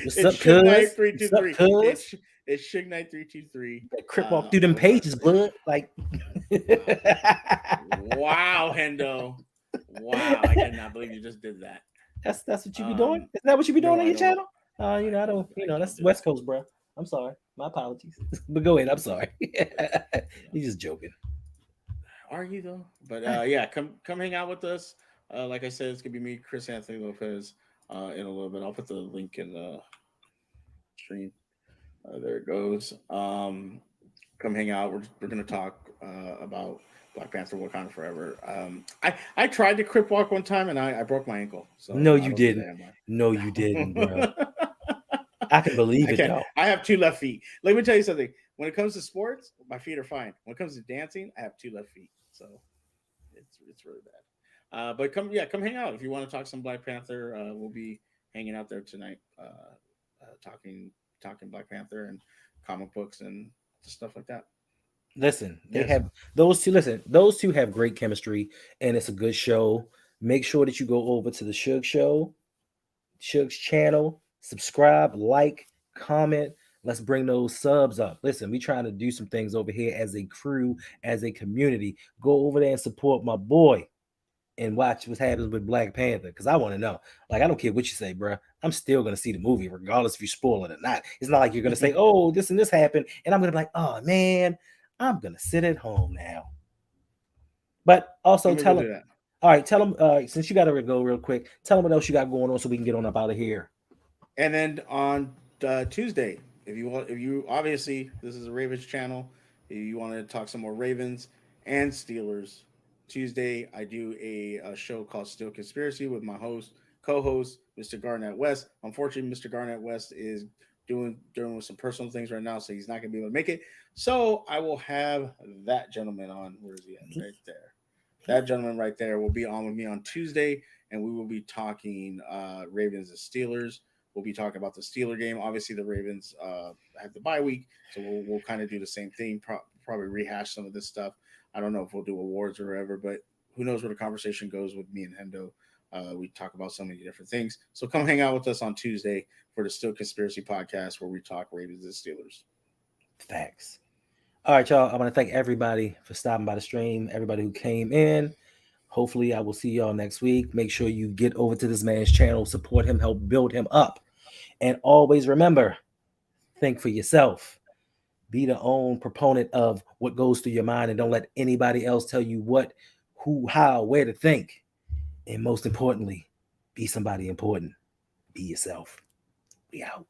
What's
It's
up,
Suge Knight
cuz?
three two
What's up,
three.
cuz?
It's Suge Knight 323.
That Crip walk through them
Over.
pages, blood. Like,
Wow, Hendo. Wow, I cannot believe you just did that.
that's what you be doing. Isn't that what you be doing
No,
on
I
your
don't.
channel? I don't.
I don't
That's
do
West
that.
Coast, bro. I'm sorry. My apologies. But go ahead. I'm sorry. He's just joking.
Are you though? But yeah, come hang out with us. Like I said, it's gonna be me, Chris Anthony Lopez, in a little bit. I'll put the link in the stream. There it goes. Come hang out. We're gonna talk about Black Panther: Wakanda Forever. I tried to crip walk one time and I broke my ankle, so
No,
I
you
don't do
didn't.
that anymore.
No, you didn't, bro. I can believe
I
it
can't.
though.
I have two left feet. Let me tell you something. When it comes to sports, my feet are fine. When it comes to dancing, I have two left feet, so it's really bad. But come hang out if you want to talk some Black Panther. We'll be hanging out there tonight, talking Black Panther and comic books and stuff like that.
Listen, they
Yes.
have those two. Listen, those two have great chemistry, and it's a good show. Make sure that you go over to the Suge Show, Suge's channel, subscribe, like, comment. Let's bring those subs up. Listen, we trying to do some things over here as a crew, as a community. Go over there and support my boy and watch what happens with Black Panther because I want to know. Like, I don't care what you say, bro. I'm still gonna see the movie regardless if you spoil it or not. It's not like you're gonna say, "Oh, this and this happened," and I'm gonna be like, "Oh man, I'm gonna sit at home now." But also
I'm gonna go
tell them,
do that.
all right, tell them since you got to go real quick, tell them what else you got going on so we can get on up out of here.
And then on Tuesday, if you obviously this is a Ravens channel, if you want to talk some more Ravens and Steelers, Tuesday I do a show called Still Conspiracy with my co-host, Mr. Garnett West. Unfortunately, Mr. Garnett West is doing some personal things right now, so he's not gonna be able to make it. So I will have that gentleman on. Where is he at? Right there. That gentleman right there will be on with me on Tuesday, and we will be talking Ravens and Steelers. We'll be talking about the Steeler game. Obviously, the Ravens have the bye week, so we'll kind of do the same thing. Probably rehash some of this stuff. I don't know if we'll do awards or whatever, but who knows where the conversation goes with me and Hendo. We talk about so many different things. So come hang out with us on Tuesday for the Still Conspiracy podcast, where we talk Ravens and Steelers.
Facts. All right, y'all. I want to thank everybody for stopping by the stream, everybody who came in. Hopefully, I will see y'all next week. Make sure you get over to this man's channel, support him, help build him up. And always remember, think for yourself. Be the own proponent of what goes through your mind and don't let anybody else tell you what, who, how, where to think. And most importantly, be somebody important. Be yourself. We out.